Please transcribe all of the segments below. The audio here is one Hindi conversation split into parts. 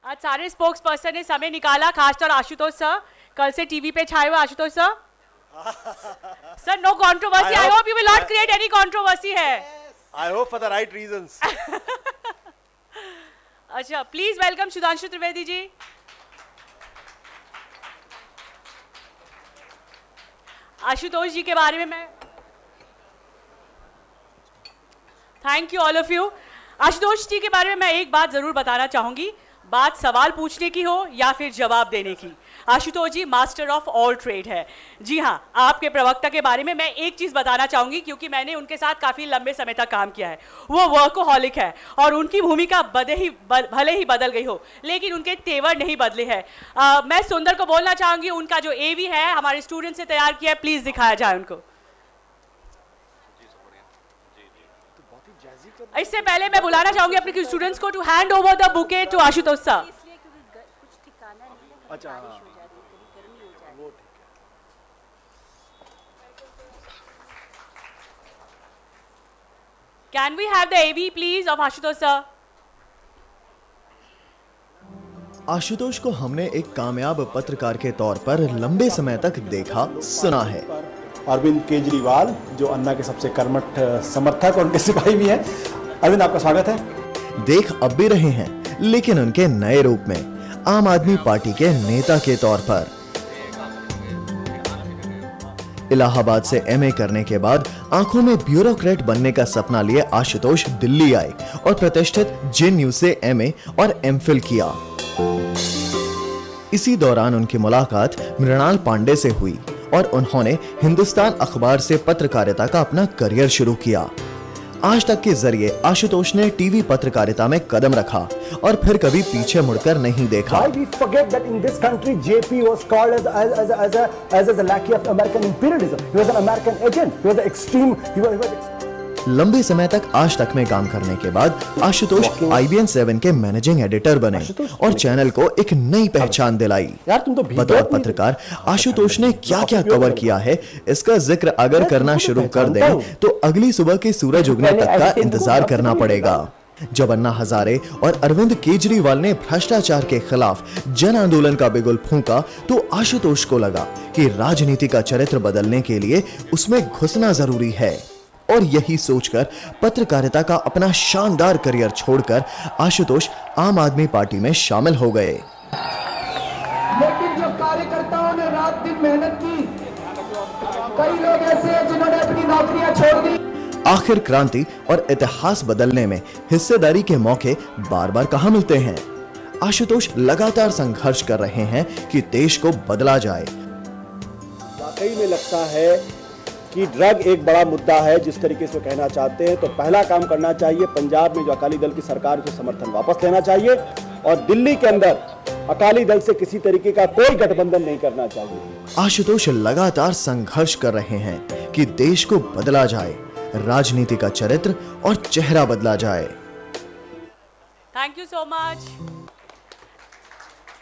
आज सारे स्पोक्स पर्सन ने समय निकाला, खासतौर आशुतोष सर, कल से टीवी पे छाए हुए Ashutosh sir. Sir, no controversy, I hope you will not create any controversy है। I hope for the right reasons. अच्छा, प्लीज वेलकम सुधांशु त्रिवेदी जी। आशुतोष जी के बारे में मैं thank you all of you. Ashutosh ji के बारे में मैं एक बात जरूर बताना चाहूंगी, बात सवाल पूछने की हो या फिर जवाब देने की, आशुतोष जी मास्टर ऑफ ऑल ट्रेड है। जी हाँ, आपके प्रवक्ता के बारे में मैं एक चीज बताना चाहूंगी, क्योंकि मैंने उनके साथ काफी लंबे समय तक काम किया है। वो वर्कोहॉलिक है और उनकी भूमिका भले ही बदल गई हो, लेकिन उनके तेवर नहीं बदले हैं। मैं सुंदर को बोलना चाहूंगी, उनका जो एवी है हमारे स्टूडेंट से तैयार किया है, प्लीज दिखाया जाए उनको। इससे पहले मैं बुलाना चाहूंगी अपने स्टूडेंट्स को to hand over the bouquet to Ashutosh sir. अच्छा, can we have the AV please of Ashutosh sir. Ashutosh को हमने एक कामयाब पत्रकार के तौर पर लंबे समय तक देखा सुना है। अरविंद केजरीवाल जो अन्ना के सबसे कर्मठ समर्थक और उनके सिपाही भी हैं। अरविंद, आपका स्वागत है। देख अब भी रहे हैं, लेकिन उनके नए रूप में, आम आदमी पार्टी के नेता के तौर पर। इलाहाबाद से एमए करने के बाद आंखों में ब्यूरोक्रेट बनने का सपना लिए आशुतोष दिल्ली आए और प्रतिष्ठित JNU से एमए और एमफिल किया। इसी दौरान उनकी मुलाकात मृणाल पांडे से हुई और उन्होंने हिंदुस्तान अखबार से पत्रकारिता का अपना करियर शुरू किया। आज तक के जरिए आशुतोष ने टीवी पत्रकारिता में कदम रखा और फिर कभी पीछे मुड़कर नहीं देखा। Why we forget that in this country JP was called as a lackey of American imperialism. He was an American agent. He was an extreme. लंबे समय तक आज तक में काम करने के बाद आशुतोष IBN 7 के मैनेजिंग एडिटर बने और चैनल को एक नई पहचान दिलाई। बतौर पत्रकार आशुतोष ने क्या क्या कवर किया है, इसका जिक्र अगर करना शुरू कर दें तो अगली सुबह के सूरज उगने तक का इंतजार करना पड़ेगा। जब अन्ना हजारे और अरविंद केजरीवाल ने भ्रष्टाचार के खिलाफ जन आंदोलन का बिगुल फूंका, तो आशुतोष को लगा कि राजनीति का चरित्र बदलने के लिए उसमें घुसना जरूरी है। और यही सोचकर पत्रकारिता का अपना शानदार करियर छोड़कर आशुतोष आम आदमी पार्टी में शामिल हो गए। लेकिन जो कार्यकर्ताओं ने रात दिन मेहनत की, कई लोग ऐसे हैं जिन्होंने अपनी नौकरियां छोड़ दी। आखिर क्रांति और इतिहास बदलने में हिस्सेदारी के मौके बार बार कहां मिलते हैं। आशुतोष लगातार संघर्ष कर रहे हैं कि देश को बदला जाए। वाकई में लगता है कि ड्रग एक बड़ा मुद्दा है, जिस तरीके से वो कहना चाहते हैं। तो पहला काम करना चाहिए, पंजाब में जो अकाली दल की सरकार है, समर्थन वापस लेना चाहिए और दिल्ली के अंदर अकाली दल से किसी तरीके का कोई गठबंधन नहीं करना चाहिए। आशुतोष लगातार संघर्ष कर रहे हैं कि देश को बदला जाए, राजनीति का चरित्र और चेहरा बदला जाए। Thank you so much.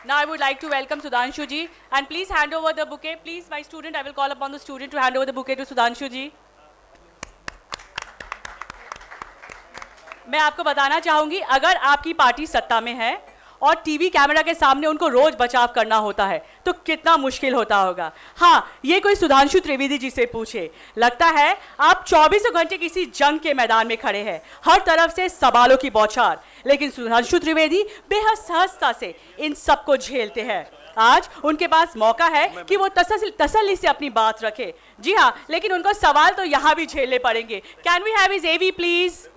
Now I would like to welcome Sudhanshu ji and please hand over the bouquet. Please, my student, I will call upon the student to hand over the bouquet to Sudhanshu ji. मैं आपको बताना चाहूंगी, अगर आपकी पार्टी सत्ता में है और टीवी कैमरा के सामने उनको रोज बचाव करना होता है तो कितना मुश्किल होता होगा। हाँ, ये कोई सुधांशु त्रिवेदी जी से पूछे, लगता है आप 24 घंटे किसी जंग के मैदान में खड़े हैं, हर तरफ से सवालों की बौछार, लेकिन सुधांशु त्रिवेदी बेहद सहजता से इन सबको झेलते हैं। आज उनके पास मौका है कि वो तसल्ली से अपनी बात रखे। जी हाँ, लेकिन उनको सवाल तो यहाँ भी झेलने पड़ेंगे। Can we have his AV please?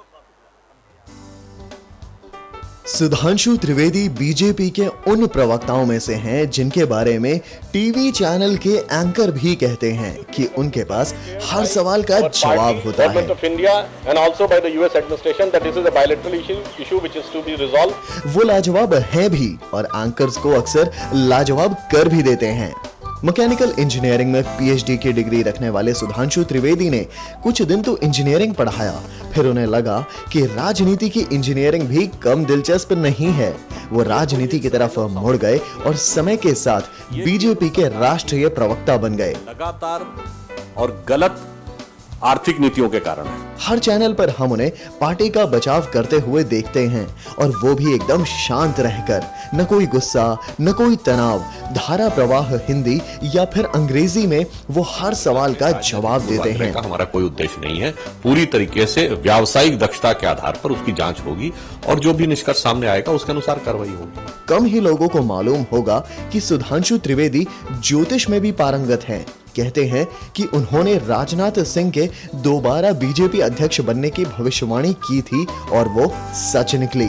Sudhanshu Trivedi BJP के उन प्रवक्ताओं में से हैं जिनके बारे में टीवी चैनल के एंकर भी कहते हैं कि उनके पास हर सवाल का जवाब होता है। वो लाजवाब हैं भी और एंकर्स को अक्सर लाजवाब कर भी देते हैं। मैकेनिकल इंजीनियरिंग में PhD की डिग्री रखने वाले सुधांशु त्रिवेदी ने कुछ दिन तो इंजीनियरिंग पढ़ाया, फिर उन्हें लगा कि राजनीति की इंजीनियरिंग भी कम दिलचस्प नहीं है। वो राजनीति की तरफ मुड़ गए और समय के साथ बीजेपी के राष्ट्रीय प्रवक्ता बन गए। लगातार और गलत आर्थिक नीतियों के कारण है। हर चैनल पर हम उन्हें पार्टी का बचाव करते हुए देखते हैं, और वो भी एकदम शांत रहकर, न कोई गुस्सा, न कोई तनाव, धारा प्रवाह हिंदी या फिर अंग्रेजी में वो हर सवाल का जवाब देते हैं। हमारा कोई उद्देश्य नहीं है, पूरी तरीके से व्यावसायिक दक्षता के आधार पर उसकी जांच होगी और जो भी निष्कर्ष सामने आएगा उसके अनुसार कार्रवाई होगी। कम ही लोगों को मालूम होगा कि सुधांशु त्रिवेदी ज्योतिष में भी पारंगत हैं। कहते हैं कि उन्होंने राजनाथ सिंह के दोबारा बीजेपी अध्यक्ष बनने की भविष्यवाणी की थी और वो सच निकली।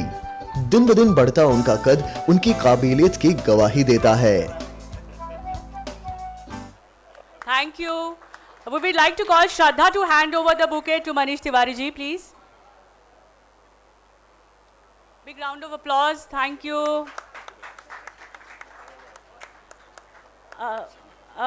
दिन ब दिन बढ़ता उनका कद उनकी काबिलियत की गवाही देता है। Thank you. We would like to call Shraddha to hand over the bouquet to Manish Tiwari ji, please. Big round of applause. Thank you.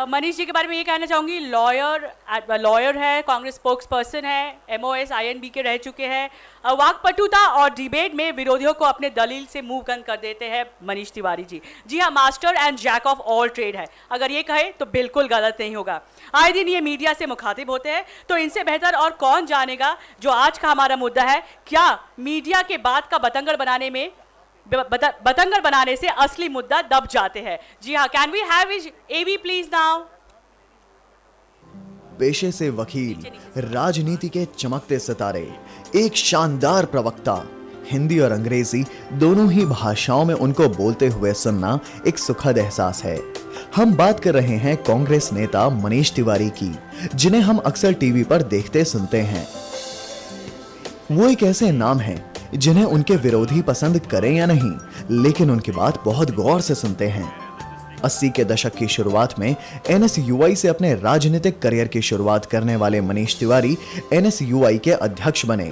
Manish ji के बारे में ये कहना चाहूँगी, लॉयर है, कांग्रेस स्पोक्स पर्सन है, MOS INB के रह चुके हैं, वाकपटुता और डिबेट में विरोधियों को अपने दलील से मुंह बंद कर देते हैं मनीष तिवारी जी। जी हाँ, master and jack of all trade है, अगर ये कहे तो बिल्कुल गलत नहीं होगा। आए दिन ये मीडिया से मुखातिब होते हैं, तो इनसे बेहतर और कौन जानेगा जो आज का हमारा मुद्दा है, क्या मीडिया के बात का बतंगड़ बनाने से असली मुद्दा दब जाते हैं। जी हाँ, can we have AV please now. पेशे से वकील, राजनीति के चमकते सितारे, एक शानदार प्रवक्ता, हिंदी और अंग्रेजी दोनों ही भाषाओं में उनको बोलते हुए सुनना एक सुखद एहसास है। हम बात कर रहे हैं कांग्रेस नेता मनीष तिवारी की, जिन्हें हम अक्सर टीवी पर देखते सुनते हैं। वो एक ऐसे नाम हैं जिन्हें उनके विरोधी पसंद करें या नहीं, लेकिन उनकी बात बहुत गौर से सुनते हैं। 80 के दशक की शुरुआत में NSUI से अपने राजनीतिक करियर की शुरुआत करने वाले मनीष तिवारी NSUI के अध्यक्ष बने,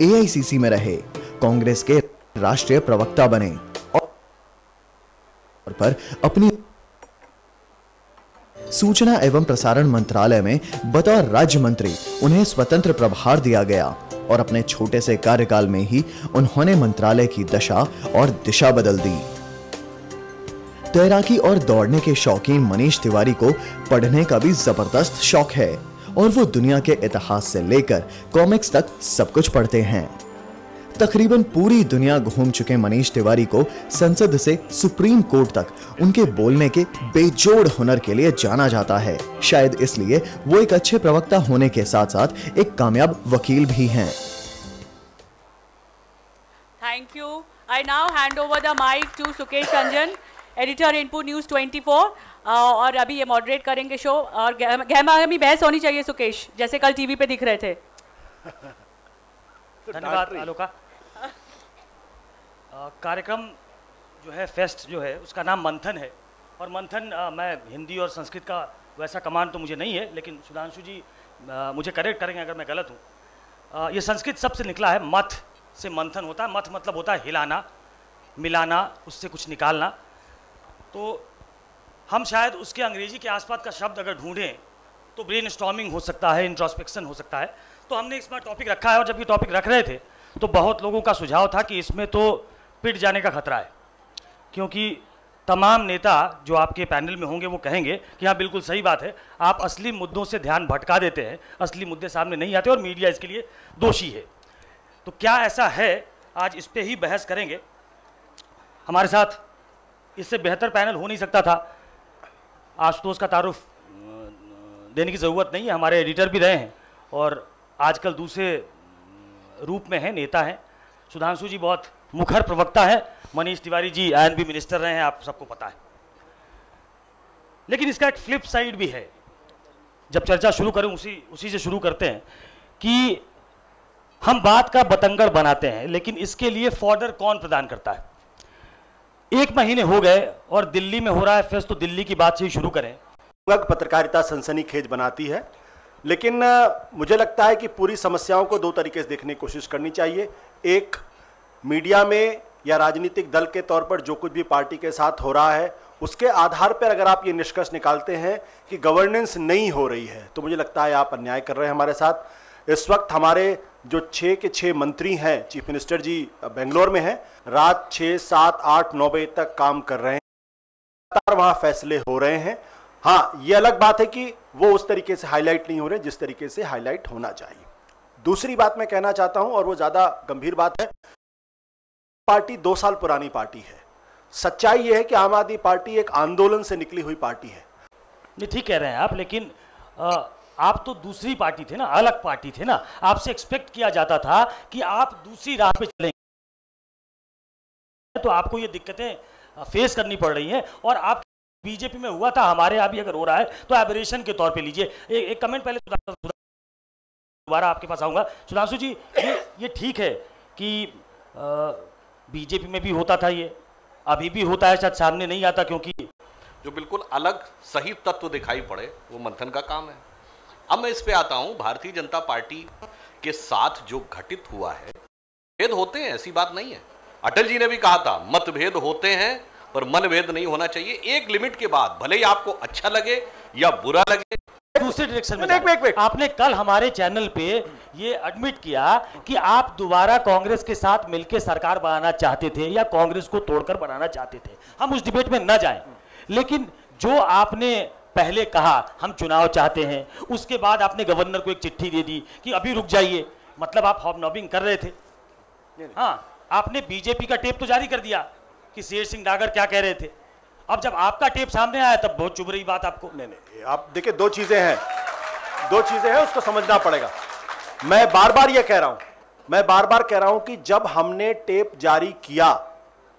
AICC में रहे, कांग्रेस के राष्ट्रीय प्रवक्ता बने और पर अपनी सूचना एवं प्रसारण मंत्रालय में बतौर राज्य मंत्री उन्हें स्वतंत्र प्रभार दिया गया और अपने छोटे से कार्यकाल में ही उन्होंने मंत्रालय की दशा और दिशा बदल दी। तैराकी और दौड़ने के शौकीन मनीष तिवारी को पढ़ने का भी जबरदस्त शौक है और वो दुनिया के इतिहास से लेकर कॉमिक्स तक सब कुछ पढ़ते हैं। तकरीबन पूरी दुनिया घूम चुके मनीष तिवारी को संसद से सुप्रीम कोर्ट तक उनके बोलने के बेजोड़ हुनर के लिए जाना जाता है। शायद इसलिए वो एक अच्छे प्रवक्ता होने के साथ साथ एक कामयाब वकील भी हैं। Thank you. I now hand over the mic to Sukesh Ranjan, editor input news 24, और अभी ये मॉडरेट करेंगे शो। और गहमागहमी बहस होनी चाहिए सुकेश, जैसे कल टीवी पे दिख रहे थे। धन्यवाद आलोका। कार्यक्रम जो है, फेस्ट जो है, उसका नाम मंथन है, और मंथन मैं हिंदी और संस्कृत का वैसा कमांड तो मुझे नहीं है, लेकिन सुधांशु जी मुझे करेक्ट करेंगे अगर मैं गलत हूँ। ये संस्कृत शब्द से निकला है, मथ से मंथन होता है। मथ मतलब होता है हिलाना, मिलाना, उससे कुछ निकालना। तो हम शायद उसके अंग्रेजी के आसपास का शब्द अगर ढूंढें तो ब्रेन स्टॉर्मिंग हो सकता है, इंट्रोस्पेक्शन हो सकता है। तो हमने इसमें टॉपिक रखा है, और जब ये टॉपिक रख रहे थे तो बहुत लोगों का सुझाव था कि इसमें तो पिट जाने का खतरा है, क्योंकि तमाम नेता जो आपके पैनल में होंगे वो कहेंगे कि हाँ बिल्कुल सही बात है, आप असली मुद्दों से ध्यान भटका देते हैं, असली मुद्दे सामने नहीं आते और मीडिया इसके लिए दोषी है। तो क्या ऐसा है, आज इस पर ही बहस करेंगे। हमारे साथ इससे बेहतर पैनल हो नहीं सकता था। आशुतोष का तारुफ देने की ज़रूरत नहीं है, हमारे एडिटर भी रहे हैं और आजकल दूसरे रूप में हैं, नेता हैं। सुधांशु जी बहुत मुखर प्रवक्ता है, मनीष तिवारी जी INB मिनिस्टर रहे हैं, आप सबको पता है। लेकिन इसका एक फ्लिप साइड भी है। जब चर्चा शुरू करें उसी से शुरू करते हैं कि हम बात का बतंगड़ बनाते हैं, लेकिन इसके लिए फॉर्डर कौन प्रदान करता है। 1 महीने हो गए और दिल्ली में हो रहा है फेस्ट, तो दिल्ली की बात से ही शुरू करें। पत्रकारिता सनसनीखेज बनाती है, लेकिन मुझे लगता है कि पूरी समस्याओं को 2 तरीके से देखने की कोशिश करनी चाहिए। एक, मीडिया में या राजनीतिक दल के तौर पर जो कुछ भी पार्टी के साथ हो रहा है, उसके आधार पर अगर आप ये निष्कर्ष निकालते हैं कि गवर्नेंस नहीं हो रही है, तो मुझे लगता है आप अन्याय कर रहे हैं हमारे साथ। इस वक्त हमारे जो 6 के 6 मंत्री हैं, चीफ मिनिस्टर जी बेंगलोर में हैं, रात 6, 7, 8, 9 बजे तक काम कर रहे हैं, लगातार वहाँ फैसले हो रहे हैं। हाँ, ये अलग बात है कि वो उस तरीके से हाईलाइट नहीं हो रहे जिस तरीके से हाईलाइट होना चाहिए। दूसरी बात मैं कहना चाहता हूं, और वो ज्यादा गंभीर बात है, पार्टी 2 साल पुरानी पार्टी है। सच्चाई यह है कि आम आदमी पार्टी एक आंदोलन से निकली हुई पार्टी है। नहीं, ठीक कह रहे हैं आप, लेकिन आप तो दूसरी पार्टी थे ना, अलग पार्टी थे ना, आपसे एक्सपेक्ट किया जाता था कि आप दूसरी राह पे चलेंगे, तो आपको ये दिक्कतें फेस करनी पड़ रही हैं। और आप बीजेपी में हुआ था, हमारे यहाँ भी अगर हो रहा है तो एबरेशन के तौर पे लीजिए। एक कमेंट पहले दोबारा आपके पास आऊंगा। सुधांशु जी, ये ठीक है कि बीजेपी में भी होता था, ये अभी भी होता है, शायद सामने नहीं आता, क्योंकि जो बिल्कुल अलग सही तत्व दिखाई पड़े वो मंथन का काम है। अब मैं इस पे आता हूं, भारतीय जनता पार्टी के साथ जो घटित हुआ है, भेद होते हैं, ऐसी बात नहीं है। अटल जी ने भी कहा था मतभेद होते हैं पर मनभेद नहीं होना चाहिए। एक लिमिट के बाद भले ही आपको अच्छा लगे या बुरा लगे, दूसरे डायरेक्शन में आपने कल हमारे चैनल पे ये एडमिट किया कि आप दोबारा कांग्रेस के साथ मिलकर सरकार बनाना चाहते थे या कांग्रेस को तोड़कर बनाना चाहते थे। हम उस डिबेट में न जाएं, लेकिन जो आपने पहले कहा हम चुनाव चाहते हैं, उसके बाद आपने गवर्नर को एक चिट्ठी दे दी कि अभी रुक जाइए, मतलब आप हॉबनॉबिंग कर रहे थे। हाँ, आपने बीजेपी का टेप तो जारी कर दिया कि शेर सिंह डागर क्या कह रहे थे। अब जब आपका टेप सामने आया तब बहुत चुभ रही बात आपको। नहीं, आप देखिए, दो चीजें हैं, उसको समझना पड़ेगा। मैं बार बार कह रहा हूं कि जब हमने टेप जारी किया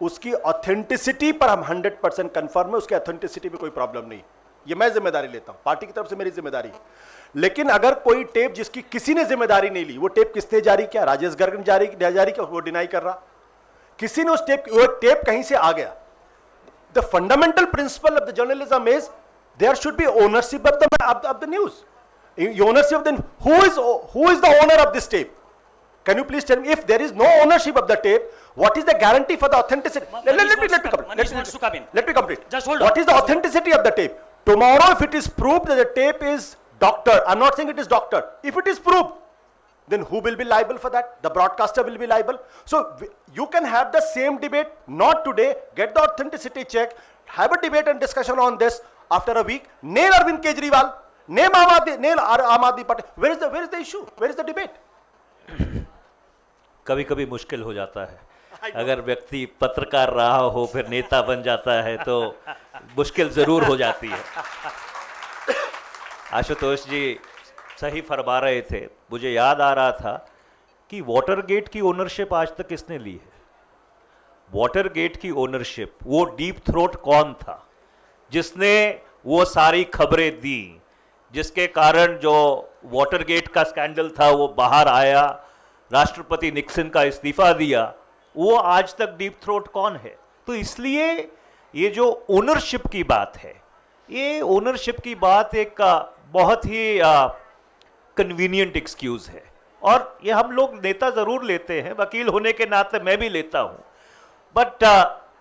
उसकी ऑथेंटिसिटी पर हम 100% कंफर्म है, उसकी ऑथेंटिसिटी में कोई प्रॉब्लम नहीं। ये मैं जिम्मेदारी लेता हूं, पार्टी की तरफ से मेरी जिम्मेदारी। लेकिन अगर कोई टेप जिसकी किसी ने जिम्मेदारी नहीं ली, वो टेप किसने जारी किया? राजेश गर्ग ने जारी किया, वो डिनाई कर रहा। किसी ने वो टेप कहीं से आ गया। The fundamental principle of the journalism is there should be ownership of the news. Ownership of the who is the owner of this tape? Can you please tell me, if there is no ownership of the tape, what is the guarantee for the authenticity? Let me complete. Just hold on. What is the authenticity of the tape? Tomorrow, if it is proved that the tape is doctored, I'm not saying it is doctored. If it is proved, then who will be liable for that? The broadcaster will be liable. So you can have the same debate, not today, get the authenticity check, have a debate and discussion on this after a week, nail Arvind Kejriwal, nail Aam Aadmi Party. Where is the issue? Where is the debate? कभी कभी मुश्किल हो जाता है, अगर व्यक्ति पत्रकार रहा हो फिर नेता बन जाता है तो मुश्किल जरूर हो जाती है। आशुतोष जी सही फरमा रहे थे। मुझे याद आ रहा था कि वाटरगेट की ओनरशिप आज तक किसने ली है? वाटरगेट की ओनरशिप, वो डीप थ्रोट कौन था जिसने वो सारी खबरें दी, जिसके कारण जो वाटरगेट का स्कैंडल था वो बाहर आया, राष्ट्रपति निक्सन का इस्तीफा दिया, वो आज तक डीप थ्रोट कौन है? तो इसलिए ये जो ओनरशिप की बात है, ये ओनरशिप की बात एक बहुत ही कन्वीनियंट एक्सक्यूज है, और ये हम लोग नेता जरूर लेते हैं, वकील होने के नाते मैं भी लेता हूं, बट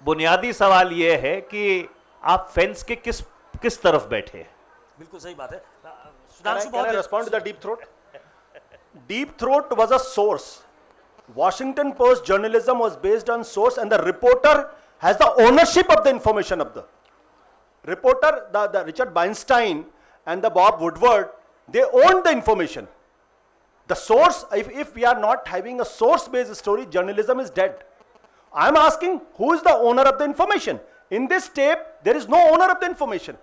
बुनियादी सवाल ये है कि आप फेंस के किस तरफ बैठे हैं। बिल्कुल सही बात है। Can I respond to the deep throat? Deep throat was a source. Washington Post journalism was based on source, and the reporter has the ownership of the information of the reporter. The Richard Weinstein and the Bob Woodward, they owned the information. The source, if we are not having a source-based story, journalism is dead. I am asking, who is the owner of the information? In this tape, there is no owner of the information.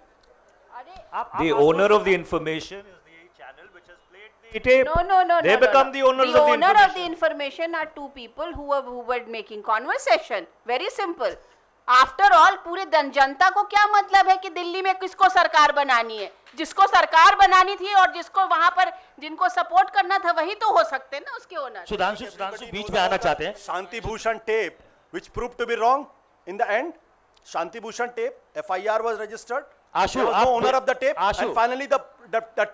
The owner of the information is the channel which has played the tape. No. They become the owners of the information. The owner of the information are two people who were making conversation. Very simple. After all, पूरे जनता को क्या मतलब है कि दिल्ली में किसको सरकार बनानी है? जिसको सरकार बनानी थी और जिसको वहां पर जिनको सपोर्ट करना था वही तो हो सकते हैं ना उसके ओनर। सुधांशु बीच में आना चाहते हैं। Shanti Bhushan tape, which proved to be wrong in the end. Shanti Bhushan tape, FIR was registered. Ashu, there was no owner of the tape, and finally the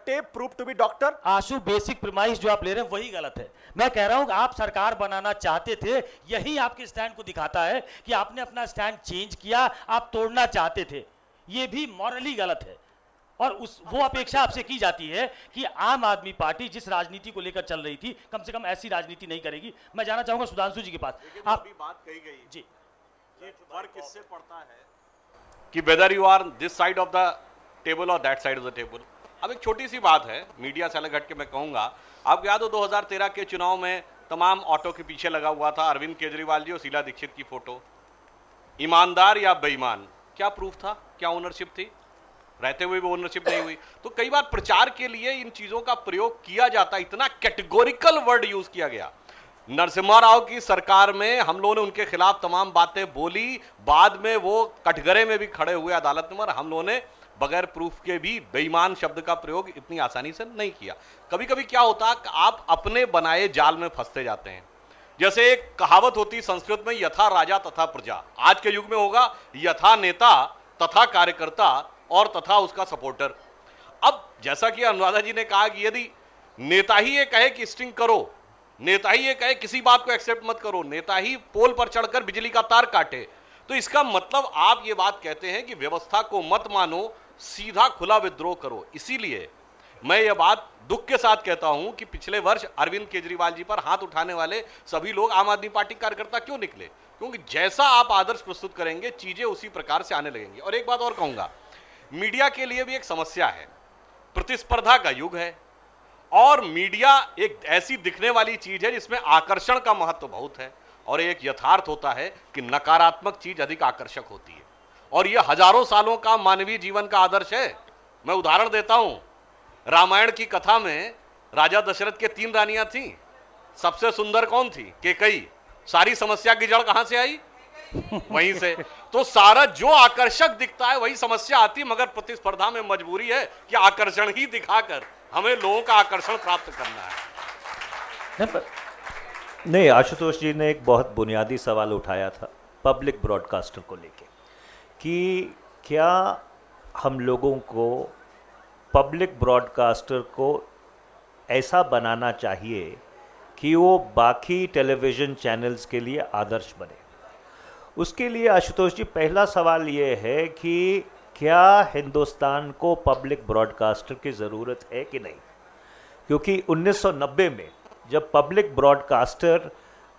tape proved to be doctor. Ashu, basic premise जो आप ले रहे हैं वही गलत है। मैं कह रहा हूं आप सरकार बनाना चाहते थे, यही आपके स्टैंड को दिखाता है कि आपने अपना स्टैंड चेंज किया, आप तोड़ना चाहते थे, ये भी मॉरली गलत है। और वो अपेक्षा आपसे की जाती है कि आम आदमी पार्टी जिस राजनीति को लेकर चल रही थी, कम से कम ऐसी राजनीति नहीं करेगी। मैं जाना चाहूंगा सुधांशु जी के पास। आप बात कही गई जी, फर्क किससे पड़ता है कि whether you are this side of the table और that side of the table. अब एक छोटी सी बात है, मीडिया से अलग हट के मैं कहूँगा, आपको याद हो 2013 के चुनाव में तमाम ऑटो के पीछे लगा हुआ था अरविंद केजरीवाल जी और शीला दीक्षित की फोटो। ईमानदार या बेईमान, क्या प्रूफ था, क्या ओनरशिप थी? रहते हुए भी ओनरशिप नहीं हुई। तो कई बार प्रचार के लिए इन चीजों का प्रयोग किया जाता, इतना कैटेगोरिकल वर्ड यूज किया गया। नरसिम्हा राव की सरकार में हम लोगों ने उनके खिलाफ तमाम बातें बोली, बाद में वो कटघरे में भी खड़े हुए अदालत में, और हम लोगों ने बगैर प्रूफ के भी बेईमान शब्द का प्रयोग इतनी आसानी से नहीं किया। कभी कभी क्या होता कि आप अपने बनाए जाल में फंसते जाते हैं। जैसे एक कहावत होती संस्कृत में, यथा राजा तथा प्रजा। आज के युग में होगा यथा नेता तथा कार्यकर्ता और तथा उसका सपोर्टर। अब जैसा कि अनुराधा जी ने कहा कि यदि नेता ही ये कहे कि स्टिंग करो, नेता ही ये कहे किसी बात को एक्सेप्ट मत करो, नेता ही पोल पर चढ़कर बिजली का तार काटे, तो इसका मतलब आप ये बात कहते हैं कि व्यवस्था को मत मानो, सीधा खुला विद्रोह करो। इसीलिए मैं ये बात दुख के साथ कहता हूं कि पिछले वर्ष अरविंद केजरीवाल जी पर हाथ उठाने वाले सभी लोग आम आदमी पार्टी कार्यकर्ता क्यों निकले? क्योंकि जैसा आप आदर्श प्रस्तुत करेंगे चीजें उसी प्रकार से आने लगेंगी। और एक बात और कहूंगा, मीडिया के लिए भी एक समस्या है, प्रतिस्पर्धा का युग है और मीडिया एक ऐसी दिखने वाली चीज है जिसमें आकर्षण का महत्व बहुत है, और एक यथार्थ होता है कि नकारात्मक चीज अधिक आकर्षक होती है, और यह हजारों सालों का मानवीय जीवन का आदर्श है। मैं उदाहरण देता हूं, रामायण की कथा में राजा दशरथ के 3 रानियां थीं, सबसे सुंदर कौन थी? कैकेयी। सारी समस्या की जड़ कहां से आई? वहीं से। तो सारा जो आकर्षक दिखता है वही समस्या आती, मगर प्रतिस्पर्धा में मजबूरी है कि आकर्षण ही दिखाकर हमें लोगों का आकर्षण प्राप्त करना है। नहीं, आशुतोष जी ने एक बहुत बुनियादी सवाल उठाया था पब्लिक ब्रॉडकास्टर को लेके, कि क्या हम लोगों को पब्लिक ब्रॉडकास्टर को ऐसा बनाना चाहिए कि वो बाकी टेलीविज़न चैनल्स के लिए आदर्श बने। उसके लिए आशुतोष जी पहला सवाल ये है कि क्या हिंदुस्तान को पब्लिक ब्रॉडकास्टर की ज़रूरत है कि नहीं? क्योंकि 1990 में जब पब्लिक ब्रॉडकास्टर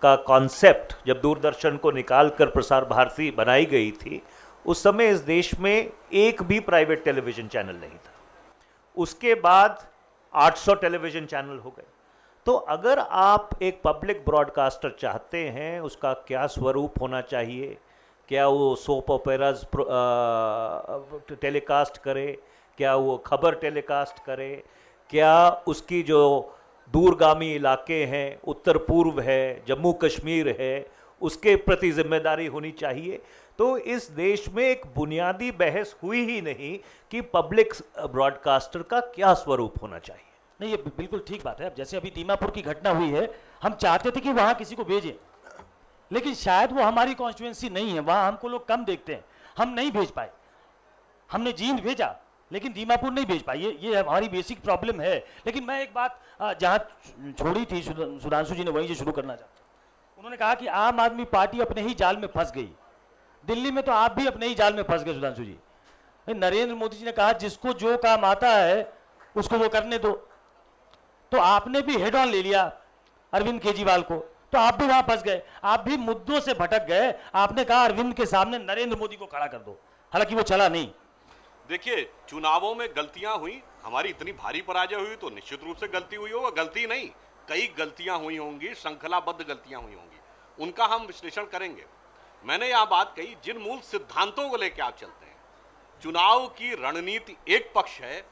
का कॉन्सेप्ट, जब दूरदर्शन को निकाल कर प्रसार भारती बनाई गई थी, उस समय इस देश में एक भी प्राइवेट टेलीविज़न चैनल नहीं था। उसके बाद 800 टेलीविज़न चैनल हो गए। तो अगर आप एक पब्लिक ब्रॉडकास्टर चाहते हैं, उसका क्या स्वरूप होना चाहिए? क्या वो सोप ओपेराज टेलीकास्ट करे? क्या वो खबर टेलीकास्ट करे? क्या उसकी जो दूरगामी इलाके हैं, उत्तर पूर्व है, जम्मू कश्मीर है, उसके प्रति जिम्मेदारी होनी चाहिए? तो इस देश में एक बुनियादी बहस हुई ही नहीं कि पब्लिक ब्रॉडकास्टर का क्या स्वरूप होना चाहिए। नहीं, ये बिल्कुल ठीक बात है। अब जैसे अभी दीमापुर की घटना हुई है, हम चाहते थे कि वहाँ किसी को भेजें, लेकिन शायद वो हमारी कॉन्स्टिट्यूएंसी नहीं है, वहाँ हमको लोग कम देखते हैं, हम नहीं भेज पाए। हमने जींद भेजा लेकिन दीमापुर नहीं भेज पाए, ये हमारी बेसिक प्रॉब्लम है। लेकिन मैं एक बात जहाँ छोड़ी थी सुधांशु जी ने, वहीं से शुरू करना चाहता हूँ। उन्होंने कहा कि आम आदमी पार्टी अपने ही जाल में फंस गई। दिल्ली में तो आप भी अपने ही जाल में फंस गए सुधांशु जी। नरेंद्र मोदी जी ने कहा जिसको जो काम आता है उसको वो करने दो, तो आपने भी हेड ऑन ले लिया अरविंद केजरीवाल को, तो आप भी वहां फंस गए, आप भी मुद्दों से भटक गए। आपने कहा अरविंद के सामने नरेंद्र मोदी को खड़ा कर दो, हालांकि वो चला नहीं। देखिए, चुनावों में गलतियां हुई, हमारी इतनी भारी पराजय हुई तो निश्चित रूप से गलती हुई होगा। गलती नहीं, कई गलतियां हुई होंगी, श्रृंखलाबद्ध गलतियां हुई होंगी, उनका हम विश्लेषण करेंगे। मैंने यह बात कही, जिन मूल सिद्धांतों को लेकर आप चलते हैं, चुनाव की रणनीति एक पक्ष है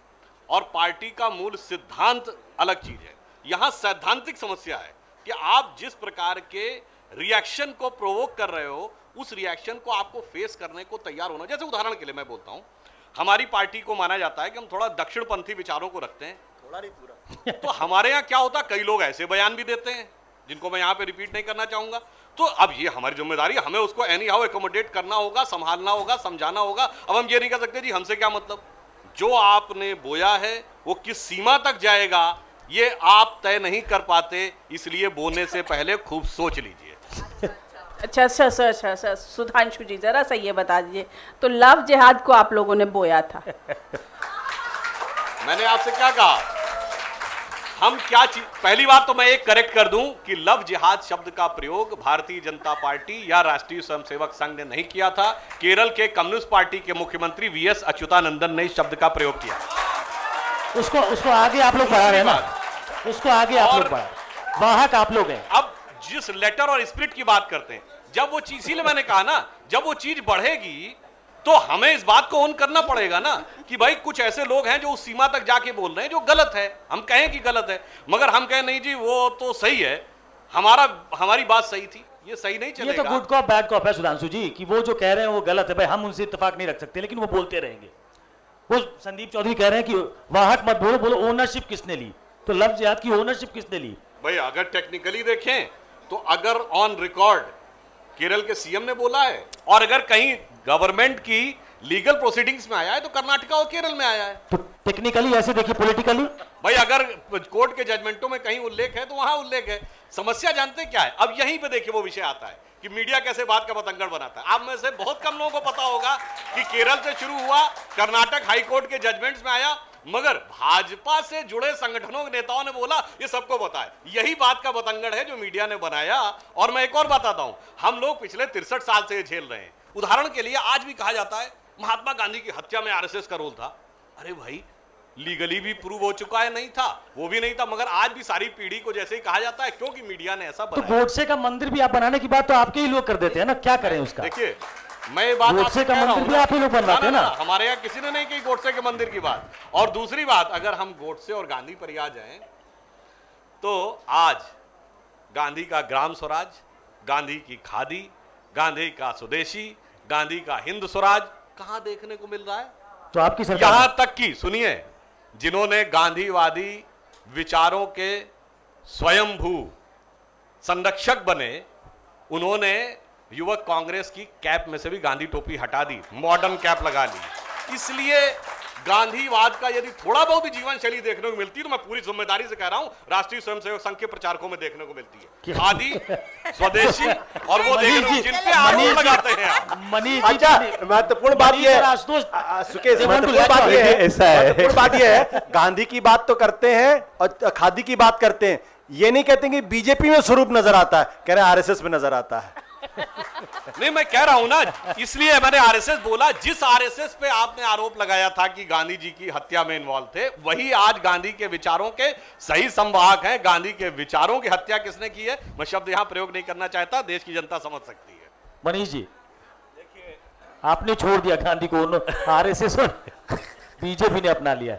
और पार्टी का मूल सिद्धांत अलग चीज है। यहां सैद्धांतिक समस्या है कि आप जिस प्रकार के रिएक्शन को प्रोवोक कर रहे हो, उस रिएक्शन को आपको फेस करने को तैयार होना। जैसे उदाहरण के लिए मैं बोलता हूं, हमारी पार्टी को माना जाता है कि हम थोड़ा दक्षिणपंथी विचारों को रखते हैं, थोड़ा नहीं पूरा। तो हमारे यहाँ क्या होता है, कई लोग ऐसे बयान भी देते हैं जिनको मैं यहाँ पे रिपीट नहीं करना चाहूंगा। तो अब ये हमारी जिम्मेदारी है, हमें उसको एनी हाउ एकोमोडेट करना होगा, संभालना होगा, समझाना होगा। अब हम ये नहीं कह सकते जी हमसे क्या मतलब, जो आपने बोया है वो किस सीमा तक जाएगा ये आप तय नहीं कर पाते, इसलिए बोने से पहले खूब सोच लीजिए। अच्छा, सुधांशु जी जरा सा ये बता दीजिए, तो लव जिहाद को आप लोगों ने बोया था। मैंने आपसे क्या कहा, हम क्या चीज, पहली बात तो मैं एक करेक्ट कर दूं कि लव जिहाद शब्द का प्रयोग भारतीय जनता पार्टी या राष्ट्रीय स्वयंसेवक संघ ने नहीं किया था। केरल के कम्युनिस्ट पार्टी के मुख्यमंत्री वीएस अच्युतानंदन ने इस शब्द का प्रयोग किया। उसको आगे आप लोग बढ़ा रहे हैं ना, उसको आगे आप लोग बढ़ा, वाहक आप लोग हैं। अब जिस लेटर और स्पिरिट की बात करते हैं, जब वो चीज, इसीलिए मैंने कहा ना, जब वो चीज बढ़ेगी तो हमें इस बात को ऑन करना पड़ेगा ना कि भाई कुछ ऐसे लोग हैं जो उस सीमा तक जाके बोल रहे हैं जो गलत है। हम कहें कि गलत है, मगर हम कहें नहीं जी वो तो सही है, हमारी बात सही थी, ये सही नहीं चलेगा। ये तो गुड कॉप बैड कॉप है सुधांशु जी, कि वो जो कह रहे हैं वो गलत है, भाई हम उनसे इत्तेफाक नहीं रख सकते, लेकिन वो बोलते रहेंगे। वो संदीप चौधरी कह रहे हैं कि वाहक मत बोलो, बोलो ओनरशिप किसने ली, तो लव जिहाद की ओनरशिप किसने ली? भाई अगर टेक्निकली देखें तो अगर ऑन रिकॉर्ड केरल के सीएम ने बोला है और अगर कहीं गवर्नमेंट की लीगल प्रोसीडिंग्स में आया है तो कर्नाटका और केरल में आया है। तो टेक्निकली ऐसे देखिए, पॉलिटिकली भाई अगर कोर्ट के जजमेंटों में कहीं उल्लेख है तो वहां उल्लेख है। समस्या जानते क्या है? अब यहीं पे देखिए वो विषय आता है कि मीडिया कैसे बात का बतंगड़ बनाता है। आप में से बहुत कम लोगों को पता होगा कि केरल से शुरू हुआ, कर्नाटक हाई कोर्ट के जजमेंट्स में आया, मगर भाजपा से जुड़े संगठनों के नेताओं ने बोला ये सबको पता है। यही बात का बतंगड़ है जो मीडिया ने बनाया। और मैं एक और बताता हूं, हम लोग पिछले 63 साल से ये झेल रहे हैं। उदाहरण के लिए आज भी कहा जाता है महात्मा गांधी की हत्या में आरएसएस का रोल था। अरे भाई लीगली भी प्रूव हो चुका है, नहीं था, वो भी नहीं था, मगर आज भी सारी पीढ़ी को जैसे ही कहा जाता है क्योंकि मीडिया ने ऐसा बनाया। तो गोडसे का मंदिर भी आप बनाने की बात तो आपके ही लोग कर देते हैं ना, क्या करें उसका? देखिए मैं ये बात गोडसे का मंदिर भी आप ही लोग बनवाते हैं ना। हमारे यहाँ किसी ने नहीं की गोडसे के मंदिर की बात। और दूसरी बात, अगर हम गोडसे और गांधी पर आ जाएं तो आज गांधी का ग्राम स्वराज, गांधी की खादी, गांधी का स्वदेशी, गांधी का हिंद स्वराज कहां देखने को मिल रहा है? तो आपकी सरकार, यहां तक कि सुनिए, जिन्होंने गांधीवादी विचारों के स्वयंभू संरक्षक बने, उन्होंने युवक कांग्रेस की कैप में से भी गांधी टोपी हटा दी, मॉडर्न कैप लगा ली। इसलिए गांधीवाद का यदि थोड़ा बहुत भी जीवन शैली देखने को मिलती है तो मैं पूरी जिम्मेदारी से कह रहा हूं राष्ट्रीय स्वयंसेवक संघ के प्रचारकों में देखने को मिलती है। खादी, स्वदेशी, और वो देखने को जिन पे आरोप लगाते हैं आप। अच्छा, महत्वपूर्ण बात यह है, सुकेश, महत्वपूर्ण बात यह है, गांधी की बात तो करते हैं और खादी की बात करते हैं, ये नहीं कहते कि बीजेपी में स्वरूप नजर आता है, कह रहे हैं आरएसएस में नजर आता है। नहीं, मैं कह रहा हूं ना, इसलिए मैंने आरएसएस बोला। जिस आरएसएस पे आपने आरोप लगाया था कि गांधी जी की हत्या में इन्वॉल्व थे, वही आज गांधी के विचारों के सही संवाहक हैं। गांधी के विचारों की हत्या किसने की है, मैं शब्द यहां प्रयोग नहीं करना चाहता, देश की जनता समझ सकती है। मनीष जी, देखिए आपने छोड़ दिया गांधी को, आरएसएस और बीजेपी ने अपना लिया।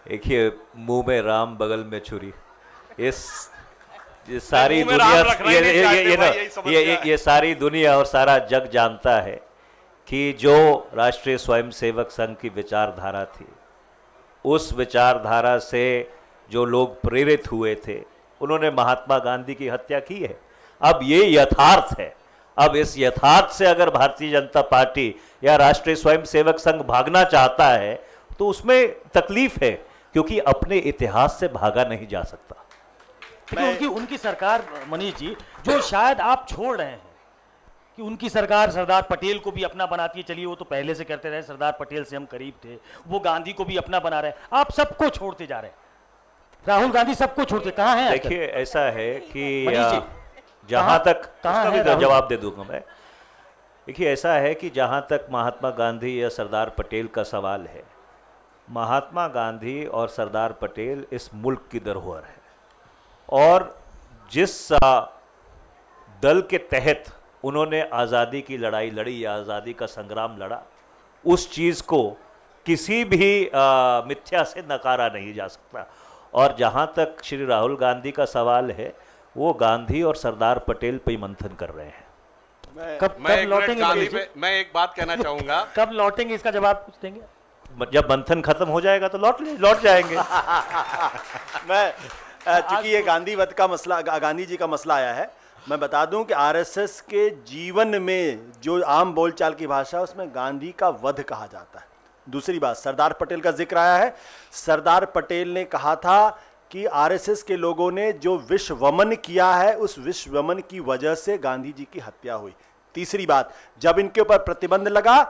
देखिए, मुंह में राम बगल में छुरी, ये सारी दुनिया, ये सारी दुनिया और सारा जग जानता है कि जो राष्ट्रीय स्वयंसेवक संघ की विचारधारा थी, उस विचारधारा से जो लोग प्रेरित हुए थे, उन्होंने महात्मा गांधी की हत्या की है। अब ये यथार्थ है। अब इस यथार्थ से अगर भारतीय जनता पार्टी या राष्ट्रीय स्वयंसेवक संघ भागना चाहता है तो उसमें तकलीफ है, क्योंकि अपने इतिहास से भागा नहीं जा सकता। उनकी सरकार, मनीष जी, जो शायद आप छोड़ रहे हैं कि उनकी सरकार सरदार पटेल को भी अपना बनाती है, चलिए वो तो पहले से करते रहे, सरदार पटेल से हम करीब थे, वो गांधी को भी अपना बना रहे हैं, आप सबको छोड़ते जा रहे हैं। राहुल गांधी सबको छोड़ते कहाँ हैं? देखिए, ऐसा है कि जहां तक, उसका भी जवाब दे दूंगा मैं। देखिए, ऐसा है कि जहां तक महात्मा गांधी या सरदार पटेल का सवाल है, महात्मा गांधी और सरदार पटेल इस मुल्क की धरोहर है, और जिस दल के तहत उन्होंने आज़ादी की लड़ाई लड़ी या आज़ादी का संग्राम लड़ा, उस चीज़ को किसी भी मिथ्या से नकारा नहीं जा सकता। और जहाँ तक श्री राहुल गांधी का सवाल है, वो गांधी और सरदार पटेल पे ही मंथन कर रहे हैं। कब लौटेंगे? मैं एक बात कहना चाहूँगा, कब लौटेंगे इसका जवाब पूछ देंगे? जब मंथन खत्म हो जाएगा तो लौट जाएंगे। मैं चूंकि ये गांधीवध का मसला, गांधी जी का मसला आया है, मैं बता दूं कि आरएसएस के जीवन में जो आम बोलचाल की भाषा है उसमें गांधी का वध कहा जाता है। दूसरी बात, सरदार पटेल का जिक्र आया है। सरदार पटेल ने कहा था कि आरएसएस के लोगों ने जो विश्ववमन किया है, उस विश्ववमन की वजह से गांधी जी की हत्या हुई। तीसरी बात, जब इनके ऊपर प्रतिबंध लगा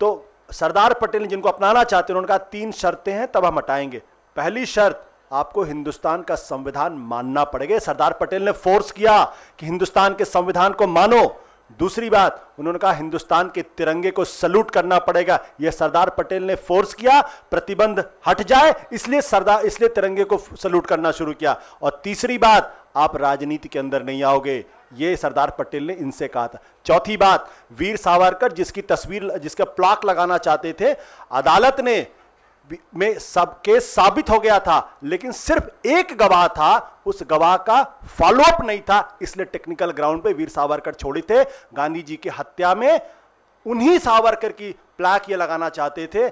तो सरदार पटेल ने, जिनको अपनाना चाहते हैं, उन्होंने कहा 3 शर्तें हैं तब हम हटाएंगे। पहली शर्त आपको हिंदुस्तान का संविधान मानना पड़ेगा। सरदार पटेल ने फोर्स किया कि हिंदुस्तान के संविधान को मानो। दूसरी बात, उन्होंने कहा हिंदुस्तान के तिरंगे को सल्यूट करना पड़ेगा। यह सरदार पटेल ने फोर्स किया, प्रतिबंध हट जाए, इसलिए तिरंगे को सल्यूट करना शुरू किया। और तीसरी बात, आप राजनीति के अंदर नहीं आओगे, यह सरदार पटेल ने इनसे कहा था। चौथी बात, वीर सावरकर जिसकी तस्वीर, जिसका प्लाक लगाना चाहते थे, अदालत ने में सब केस साबित हो गया था, लेकिन सिर्फ एक गवाह था, उस गवाह का फॉलोअप नहीं था, इसलिए टेक्निकल ग्राउंड पे वीर सावरकर छोड़े थे। गांधी जी की हत्या में उन्हीं सावरकर की प्लाक ये लगाना चाहते थे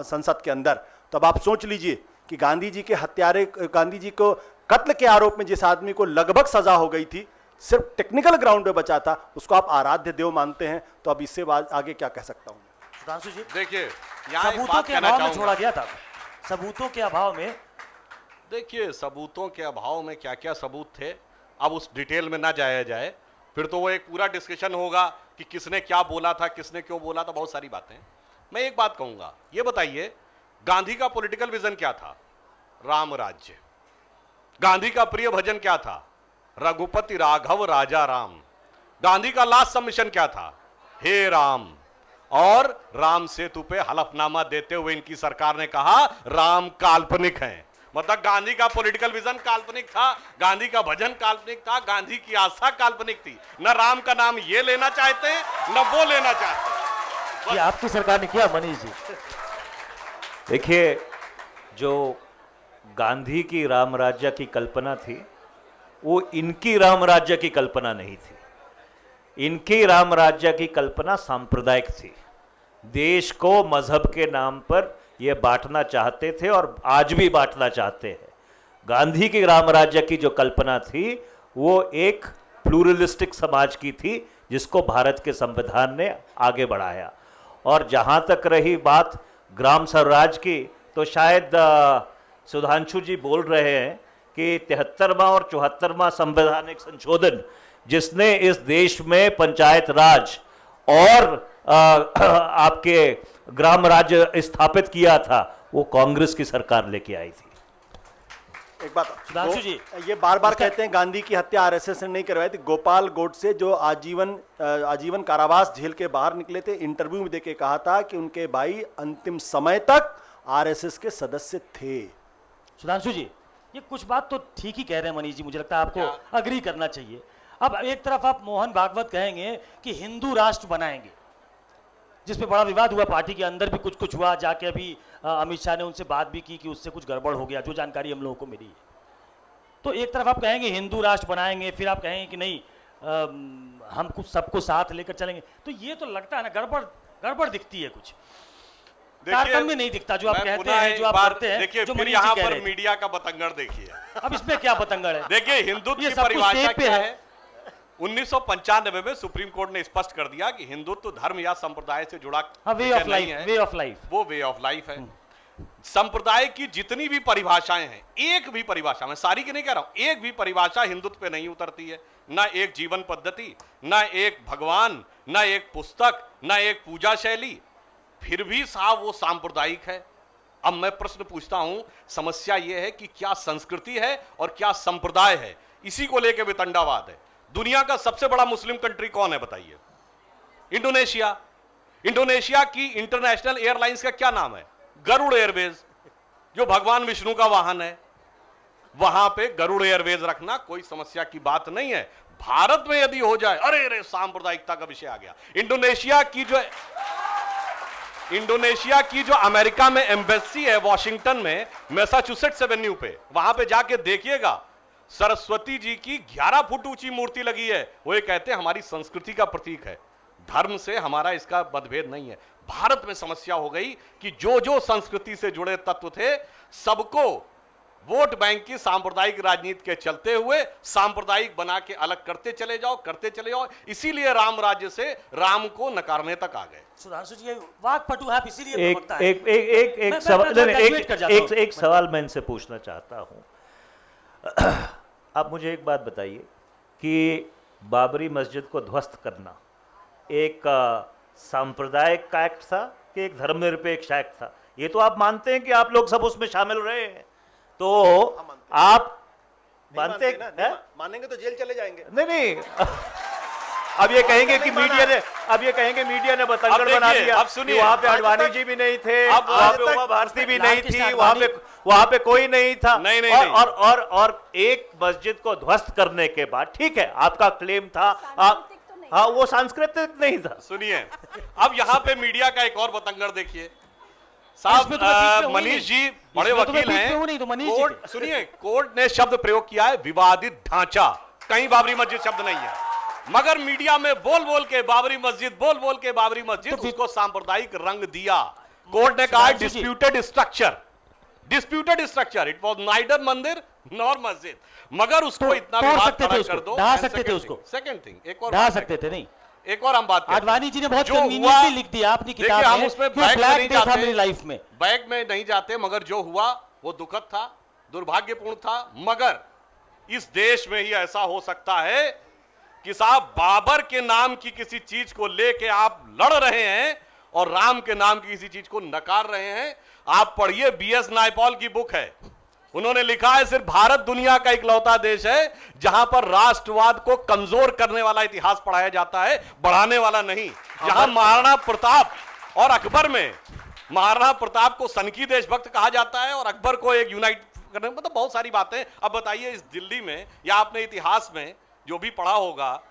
संसद के अंदर। तो अब आप सोच लीजिए कि गांधी जी के हत्यारे, गांधी जी को कत्ल के आरोप में जिस आदमी को लगभग सजा हो गई थी, सिर्फ टेक्निकल ग्राउंड पे बचा था, उसको आप आराध्य देव मानते हैं। तो अब इससे आगे क्या कह सकता हूं? सुधांशु जी, देखिए, सबूतों के अभाव में छोड़ा गया था। सबूतों के अभाव में, देखिए, सबूतों के अभाव में क्या क्या सबूत थे, अब उस डिटेल में ना जाया जाए, फिर तो वो एक पूरा डिस्कशन होगा कि किसने क्या बोला था, किसने क्यों बोला था, बहुत सारी बातें। मैं एक बात कहूंगा, ये बताइए गांधी का पॉलिटिकल विजन क्या था? राम राज्य। गांधी का प्रिय भजन क्या था? रघुपति राघव राजा राम। गांधी का लास्ट सबमिशन क्या था? हे राम। और राम सेतु पे हलफनामा देते हुए इनकी सरकार ने कहा राम काल्पनिक हैं। मतलब गांधी का पॉलिटिकल विजन काल्पनिक था, गांधी का भजन काल्पनिक था, गांधी की आस्था काल्पनिक थी। न राम का नाम ये लेना चाहते न वो लेना चाहते। ये आपकी सरकार ने किया मनीष जी। देखिए, जो गांधी की राम राज्य की कल्पना थी, वो इनकी राम राज्य की कल्पना नहीं थी। इनकी राम राज्य की कल्पना सांप्रदायिक थी। देश को मजहब के नाम पर ये बांटना चाहते थे और आज भी बांटना चाहते हैं। गांधी की राम राज्य की जो कल्पना थी, वो एक प्लूरलिस्टिक समाज की थी, जिसको भारत के संविधान ने आगे बढ़ाया। और जहां तक रही बात ग्राम स्वराज की, तो शायद सुधांशु जी बोल रहे हैं कि 73वां और 74वां संवैधानिक संशोधन, जिसने इस देश में पंचायत राज और आपके ग्राम राज्य स्थापित किया था, वो कांग्रेस की सरकार लेके आई थी। एक बात सुधांशु जी, ये बार बार कहते हैं गांधी की हत्या आरएसएस ने नहीं करवाई थी। गोपाल गोडसे जो आजीवन कारावास झेल के बाहर निकले थे, इंटरव्यू में देके कहा था कि उनके भाई अंतिम समय तक आरएसएस के सदस्य थे। सुधांशु जी, ये कुछ बात तो ठीक ही कह रहे हैं मनीष जी, मुझे लगता है आपको अग्री करना चाहिए। अब एक तरफ आप मोहन भागवत कहेंगे कि हिंदू राष्ट्र बनाएंगे, जिसपे बड़ा विवाद हुआ, पार्टी के अंदर भी कुछ कुछ हुआ, जाके अभी अमित शाह ने उनसे बात भी की कि उससे कुछ गड़बड़ हो गया, जो जानकारी हम लोगों को मिली है। तो एक तरफ आप कहेंगे हिंदू राष्ट्र बनाएंगे, फिर आप कहेंगे कि नहीं हम कुछ सबको साथ लेकर चलेंगे। तो ये तो लगता है ना गड़बड़ दिखती है, कुछ तारतम्य नहीं दिखता जो आप कहते हैं, जो आप करते हैं। देखिए, फिर यहाँ पर मीडिया का बतंगड़ देखिए। अब इसमें क्या बतंगड़ है? देखिए, हिंदुत्व की परिभाषा क्या है? 1995 में सुप्रीम कोर्ट ने स्पष्ट कर दिया कि हिंदुत्व धर्म या संप्रदाय से जुड़ा वे ऑफ लाइफ, वो वे ऑफ लाइफ है। संप्रदाय की जितनी भी परिभाषाएं हैं, एक भी परिभाषा, मैं सारी की नहीं कह रहा हूं, एक भी परिभाषा हिंदुत्व पे नहीं उतरती है। ना एक जीवन पद्धति, ना एक भगवान, ना एक पुस्तक, ना एक पूजा शैली, फिर भी साहब वो सांप्रदायिक है। अब मैं प्रश्न पूछता हूं, समस्या यह है कि क्या संस्कृति है और क्या संप्रदाय है, इसी को लेकर वितंडावाद है। दुनिया का सबसे बड़ा मुस्लिम कंट्री कौन है बताइए? इंडोनेशिया। इंडोनेशिया की इंटरनेशनल एयरलाइंस का क्या नाम है? गरुड़ एयरवेज, जो भगवान विष्णु का वाहन है। वहां पे गरुड़ एयरवेज रखना कोई समस्या की बात नहीं है। भारत में यदि हो जाए, अरे अरे सांप्रदायिकता का विषय आ गया। इंडोनेशिया की जो अमेरिका में एम्बेसी है वॉशिंगटन में, मैसाचुसेट्स एवेन्यू पे, वहां पे जाके देखिएगा, सरस्वती जी की 11 फुट ऊंची मूर्ति लगी है। वो ये कहते हैं हमारी संस्कृति का प्रतीक है, धर्म से हमारा इसका मतभेद नहीं है। भारत में समस्या हो गई कि जो जो संस्कृति से जुड़े तत्व थे, सबको वोट बैंक की सांप्रदायिक राजनीति के चलते हुए सांप्रदायिक बना के अलग करते चले जाओ। इसीलिए राम राज्य से राम को नकारने तक आ गए। सुधांशु जी, वाकपटु आप इसीलिए एक सवाल मैं इनसे पूछना चाहता हूं। आप मुझे एक बात बताइए कि बाबरी मस्जिद को ध्वस्त करना एक सांप्रदायिक का एक्ट था कि एक धर्मनिरपेक्ष एक्ट था? ये तो आप मानते हैं कि आप लोग सब उसमें शामिल रहे हैं, तो आप मानते हैं? मानेंगे तो जेल चले जाएंगे। नहीं अब ये कहेंगे कि मीडिया ने बतंगड़ बना दिया। अब सुनिए, वहां पे अडवाणी जी भी नहीं थे, वहां पे उमा भारती भी नहीं थी, वहां पे कोई नहीं था। नहीं। और एक मस्जिद को ध्वस्त करने के बाद, ठीक है आपका क्लेम था, हाँ वो सांस्कृतिक नहीं था। सुनिए, अब यहाँ पे मीडिया का एक और बतंगड़ देखिए साहब। मनीष जी बड़े वकील हैं। सुनिए, कोर्ट ने शब्द प्रयोग किया है विवादित ढांचा, कहीं बाबरी मस्जिद शब्द नहीं है, मगर मीडिया में बोल बोल के बाबरी मस्जिद उसको सांप्रदायिक रंग दिया। कोर्ट ने कहा disputed structure, it was neither मंदिर नॉर मस्जिद, मगर उसको इतना कर दो। ढा सकते थे उसको। सेकंड थिंग, एक और ढा सकते थे। नहीं, एक और हम बात करते हैं। आडवाणी जी ने बहुत कन्वीनियंटली लिख दिया अपनी किताब में, हम उसमें बैग में नहीं जाते, मेरी लाइफ में बैग में नहीं जाते, मगर जो हुआ वो दुखद था, दुर्भाग्यपूर्ण था। मगर इस देश में ही ऐसा हो सकता है कि साहब बाबर के नाम की किसी चीज को लेके आप लड़ रहे हैं और राम के नाम की किसी चीज को नकार रहे हैं। आप पढ़िए, बीएस नायपॉल की बुक है, उन्होंने लिखा है सिर्फ भारत दुनिया का इकलौता देश है जहां पर राष्ट्रवाद को कमजोर करने वाला इतिहास पढ़ाया जाता है, बढ़ाने वाला नहीं। जहां महाराणा प्रताप और अकबर में महाराणा प्रताप को सनकी देशभक्त कहा जाता है और अकबर को एक यूनाइट करने, मतलब बहुत सारी बातें। अब बताइए, इस दिल्ली में या आपने इतिहास में जो भी पढ़ा होगा,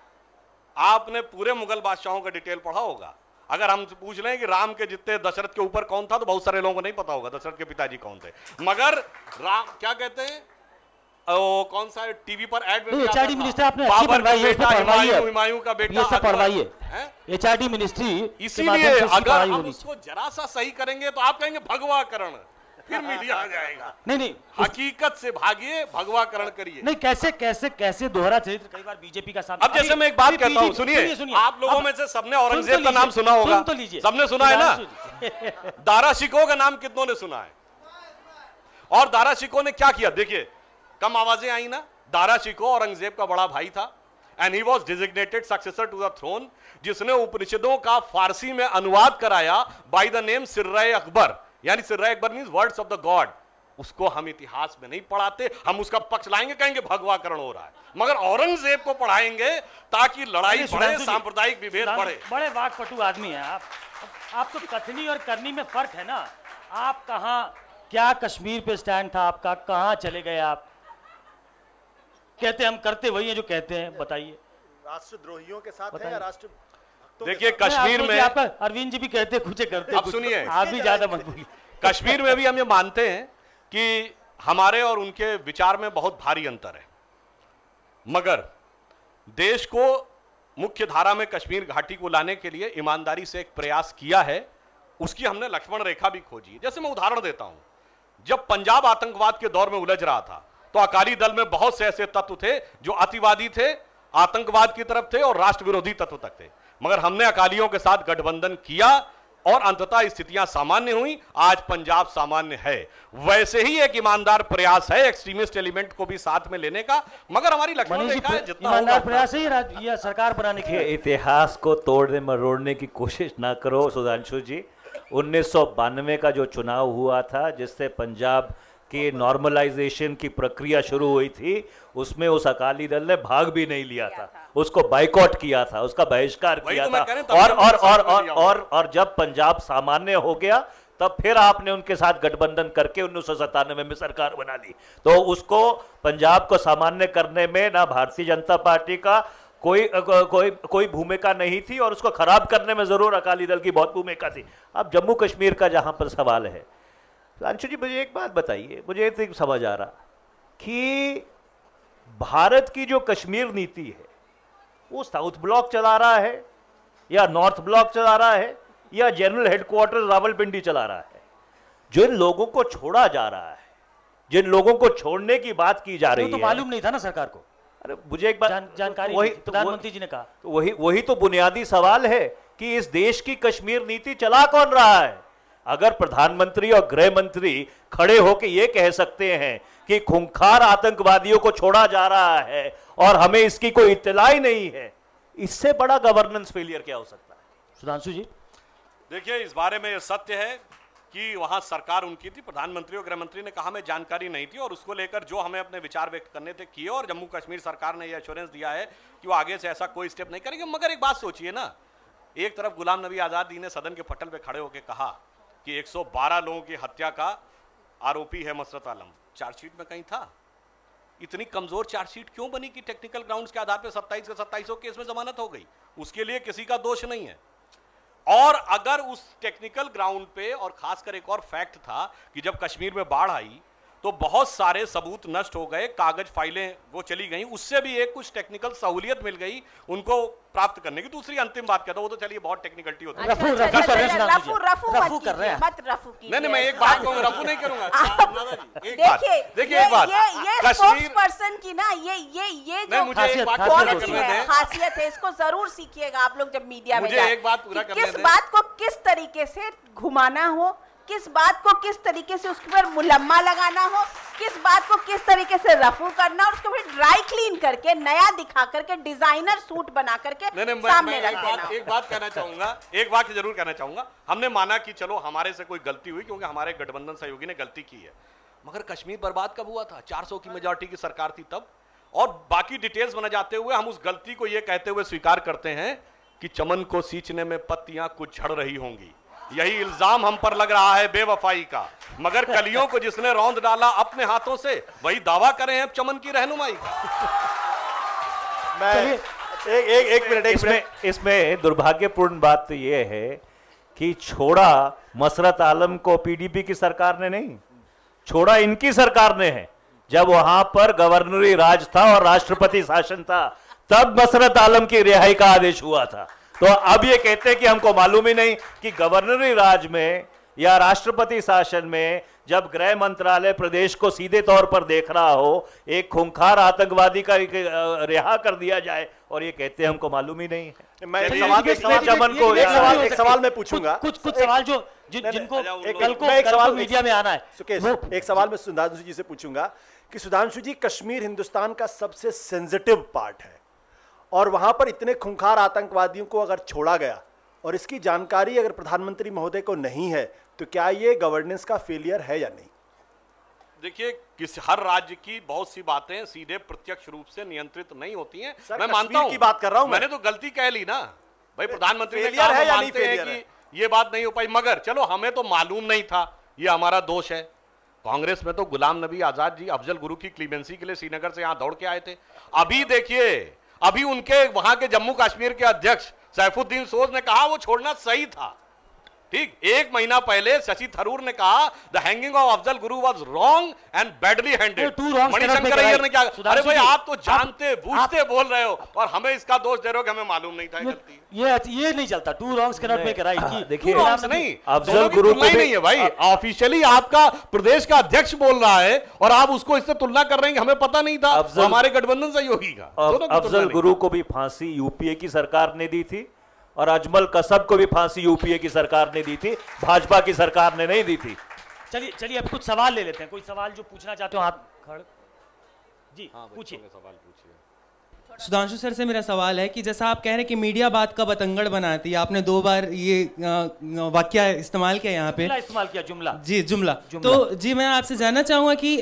आपने पूरे मुगल बादशाहों का डिटेल पढ़ा होगा। अगर हम पूछ लें कि राम के जितने दशरथ के ऊपर कौन था, तो बहुत सारे लोगों को नहीं पता होगा दशरथ के पिताजी कौन थे। मगर राम क्या कहते हैं, कौन सा टीवी पर एड में एचआरडी मिनिस्ट्री आपने अच्छी बनवाई है, हुमायूं का बेटा सब पढ़वाइए एचआरडी मिनिस्ट्री। इसीलिए अगर हम उसको जरा सा सही करेंगे तो आप कहेंगे भगवाकरण, फिर मीडिया आ जाएगा। नहीं, हकीकत से भागिए, भगवाकरण करिए। नहीं, कैसे दोहरा चरित्र कई बार बीजेपी का सामने। अब जैसे मैं एक बात कहता हूं, सुनिए, आप लोगों में से सबने औरंगजेब का नाम सुना होगा, सबने सुना है ना। दारा शिकोह का नाम कितनों ने सुना है? और दारा शिकोह ने क्या किया? देखिए, कम आवाजें आई ना। दारा शिकोह औरंगजेब का बड़ा भाई था, and he was designated successor to the throne, जिसने उपनिषदों का फारसी में अनुवाद कराया by the name Sirre Akbar, यानी Sirre Akbar means words of the god. उसको हम इतिहास में नहीं पढ़ाते, हम उसका पक्ष लाएंगे, कहेंगे भगवाकरण हो रहा है, मगर औरंगजेब को पढ़ाएंगे ताकि लड़ाई बढ़े, सांप्रदायिक विभेद बढ़े। बड़े वाकपटु आदमी हैं आप तो कथनी और करनी में फर्क है ना। आप कहां, क्या कश्मीर पे स्टैंड था आपका, कहां चले गए आप? कहते हम करते वही है जो कहते हैं, बताइए। राष्ट्रद्रोहियों के साथ है या राष्ट्र? देखिए, कश्मीर में आपका अरविंद जी भी कहते कुछ करते। अब सुनिए, आप भी ज्यादा मत बोलिए। कश्मीर में भी हम ये मानते हैं कि हमारे और उनके विचार में बहुत भारी अंतर है, मगर देश को मुख्य धारा में कश्मीर घाटी को लाने के लिए ईमानदारी से एक प्रयास किया है। उसकी हमने लक्ष्मण रेखा भी खोजी। जैसे मैं उदाहरण देता हूं, जब पंजाब आतंकवाद के दौर में उलझ रहा था, तो अकाली दल में बहुत से ऐसे तत्व थे जो अतिवादी थे, आतंकवाद की तरफ थे और राष्ट्र विरोधी तत्व तक थे, मगर हमने अकालियों के साथ गठबंधन किया और अंततः स्थितियां सामान्य हुई। आज पंजाब सामान्य है। वैसे ही एक ईमानदार प्रयास है एक्सट्रीमिस्ट एलिमेंट को भी साथ में लेने का, मगर हमारी लक्ष्मण रेखा है जितना ईमानदार प्रयास है ये सरकार बनाने के। इतिहास को तोड़ने मरोड़ने की कोशिश ना करो सुधांशु जी। 1992 का जो चुनाव हुआ था, जिससे पंजाब की नॉर्मलाइजेशन की प्रक्रिया शुरू हुई थी, उसमें उस अकाली दल ने भाग भी नहीं लिया था, उसको बाइकआउट किया था, उसका बहिष्कार किया था। और जब पंजाब सामान्य हो गया, तब फिर आपने उनके साथ गठबंधन करके 1997 में सरकार बना ली। तो उसको, पंजाब को सामान्य करने में ना भारतीय जनता पार्टी का कोई भूमिका नहीं थी, और उसको खराब करने में जरूर अकाली दल की बहुत भूमिका थी। अब जम्मू कश्मीर का जहां पर सवाल है, अंशु जी मुझे एक बात बताइए, मुझे तो समझ आ रहा कि भारत की जो कश्मीर नीति है, वो साउथ ब्लॉक चला रहा है या नॉर्थ ब्लॉक चला रहा है या जनरल हेडक्वार्टर रावलपिंडी चला रहा है? जिन लोगों को छोड़ा जा रहा है, जिन लोगों को छोड़ने की बात की जा रही है, तो मालूम नहीं था ना सरकार को। अरे मुझे एक बात जानकारी, वही प्रधानमंत्री जी ने कहा, वही तो बुनियादी सवाल है कि इस देश की कश्मीर नीति चला कौन रहा है? अगर प्रधानमंत्री और गृह मंत्री खड़े होकर यह कह सकते हैं कि खूंखार आतंकवादियों को छोड़ा जा रहा है और हमें इसकी कोई इत्तला ही नहीं है, इससे बड़ा गवर्नेंस फेलियर क्या हो सकता है? सुधांशु जी देखिए, इस बारे में यह सत्य है कि वहां सरकार उनकी थी, प्रधानमंत्री और गृहमंत्री ने कहा हमें जानकारी नहीं थी और उसको लेकर जो हमें अपने विचार व्यक्त करने थे किए, और जम्मू कश्मीर सरकार ने यह एश्योरेंस दिया है कि वो आगे से ऐसा कोई स्टेप नहीं करेंगे। मगर एक बात सोचिए ना, एक तरफ गुलाम नबी आजाद जी ने सदन के पटल पे खड़े होकर कहा कि 112 लोगों की हत्या का आरोपी है मसरत आलम, चार्जशीट में कहीं था? इतनी कमजोर चार्जशीट क्यों बनी कि टेक्निकल ग्राउंड्स के आधार पर 27 के 27 केस में जमानत हो गई? उसके लिए किसी का दोष नहीं है। और अगर उस टेक्निकल ग्राउंड पे, और खासकर एक और फैक्ट था कि जब कश्मीर में बाढ़ आई तो बहुत सारे सबूत नष्ट हो गए, कागज फाइलें वो चली गई, उससे भी एक कुछ टेक्निकल सहूलियत मिल गई उनको प्राप्त करने की। दूसरी अंतिम बात कहता हूं, वो तो चलिए बहुत टेक्निकलिटी होती है। रफू कर रहे हैं। नहीं, मैं एक बात कहूंगा, रफू नहीं करूंगा। देखिए एक बात, ये स्पोक्स पर्सन की ना ये जो क्वालिटी है, खासियत है, इसको जरूर सीखिएगा आप लोग जब मीडिया में जाए। एक बात पूरा करने किस बात को किस तरीके से घुमाना हो, किस बात को किस तरीके से उसके पर मुलम्मा लगाना हो, किस बात को किस तरीके से रफू करना, और उसको फिर ड्राई क्लीन करके नया दिखा करके डिजाइनर सूट बना करके सामने रख देना। एक बात कहना चाहूंगा, एक बात जरूर कहना चाहूंगा। हमने माना कि चलो हमारे से कोई गलती हुई क्योंकि हमारे गठबंधन सहयोगी ने गलती की है, मगर कश्मीर बर्बाद कब हुआ था? 400 की मेजॉरिटी की सरकार थी तब। और बाकी डिटेल्स बना जाते हुए हम उस गलती को यह कहते हुए स्वीकार करते हैं कि चमन को सींचने में पत्तियां कुछ झड़ रही होंगी। यही इल्जाम हम पर लग रहा है बेवफाई का, मगर कलियों को जिसने रौंद डाला अपने हाथों से, वही दावा करें अब चमन की रहनुमाई का। मैं एक मिनट इसमें दुर्भाग्यपूर्ण बात तो यह है कि छोड़ा मसरत आलम को पीडीपी की सरकार ने नहीं, छोड़ा इनकी सरकार ने है। जब वहां पर गवर्नरी राज था और राष्ट्रपति शासन था, तब मसरत आलम की रिहाई का आदेश हुआ था। तो अब ये कहते हैं कि हमको मालूम ही नहीं कि गवर्नरी राज में या राष्ट्रपति शासन में जब गृह मंत्रालय प्रदेश को सीधे तौर पर देख रहा हो, एक खूंखार आतंकवादी का रिहा कर दिया जाए, और ये कहते हैं हमको मालूम ही नहीं है। मैं एक सवाल मैं पूछूंगा, कुछ सवाल जो जिनको कल को मीडिया में आना है। सुकेश, एक सवाल मैं सुधांशु जी से पूछूंगा कि सुधांशु जी, कश्मीर हिंदुस्तान का सबसे सेंसिटिव पार्ट है और वहां पर इतने खूंखार आतंकवादियों को अगर छोड़ा गया और इसकी जानकारी अगर प्रधानमंत्री महोदय को नहीं है, तो क्या ये गवर्नेंस का फेलियर है या नहीं? देखिए, हर राज्य की बहुत सी बातें सीधे प्रत्यक्ष रूप से नियंत्रित नहीं होती हैं। मैं मानता हूं, की बात कर रहा हूं, मैंने तो गलती कह ली ना भाई, प्रधानमंत्री ने कहा है या नहीं फेलियर है कि ये बात नहीं हो पाई, मगर चलो हमें तो मालूम नहीं था, ये हमारा दोष है। कांग्रेस में तो गुलाम नबी आजाद जी अफजल गुरु की क्लीमेंसी के लिए श्रीनगर से यहां दौड़ के आए थे। अभी देखिए, अभी उनके वहां के जम्मू कश्मीर के अध्यक्ष सैफुद्दीन सोज ने कहा वो छोड़ना सही था। ठीक, एक महीना पहले शशि थरूर ने कहा the hanging of Afzal Guru was wrong and badly handed. Manishankar Iyer ने क्या, अरे भाई आप तो जानते बूझते बोल रहे हो और हमें इसका दोष दे रहे हो कि हमें मालूम नहीं था गलती। ये नहीं चलता, two wrongs can not make a right. देखिए, नहीं, अफजल गुरु को नहीं है भाई, ऑफिशियली आपका प्रदेश का अध्यक्ष बोल रहा है और आप उसको इससे तुलना कर रहे हैं कि हमें पता नहीं था, हमारे गठबंधन सहयोगी का। अफजल गुरु को भी फांसी यूपीए की सरकार ने दी थी और अजमल कसब को भी फांसी यूपीए की सरकार ने दी थी, भाजपा की सरकार ने नहीं दी थी। चलिए अब कुछ सवाल ले लेते हैं। कोई सवाल जो पूछना चाहते हो आप खड़ जी पूछिए। सवाल पूछिए। सुधांशु सर से मेरा सवाल है कि जैसा आप कह रहे हैं कि मीडिया बात का बतंगड़ बनाती है, आपने 2 बार ये वाक्य इस्तेमाल किया यहाँ पे, इस्तेमाल किया, जुमला। जी, जुमला। तो जी मैं आपसे जानना चाहूंगा कि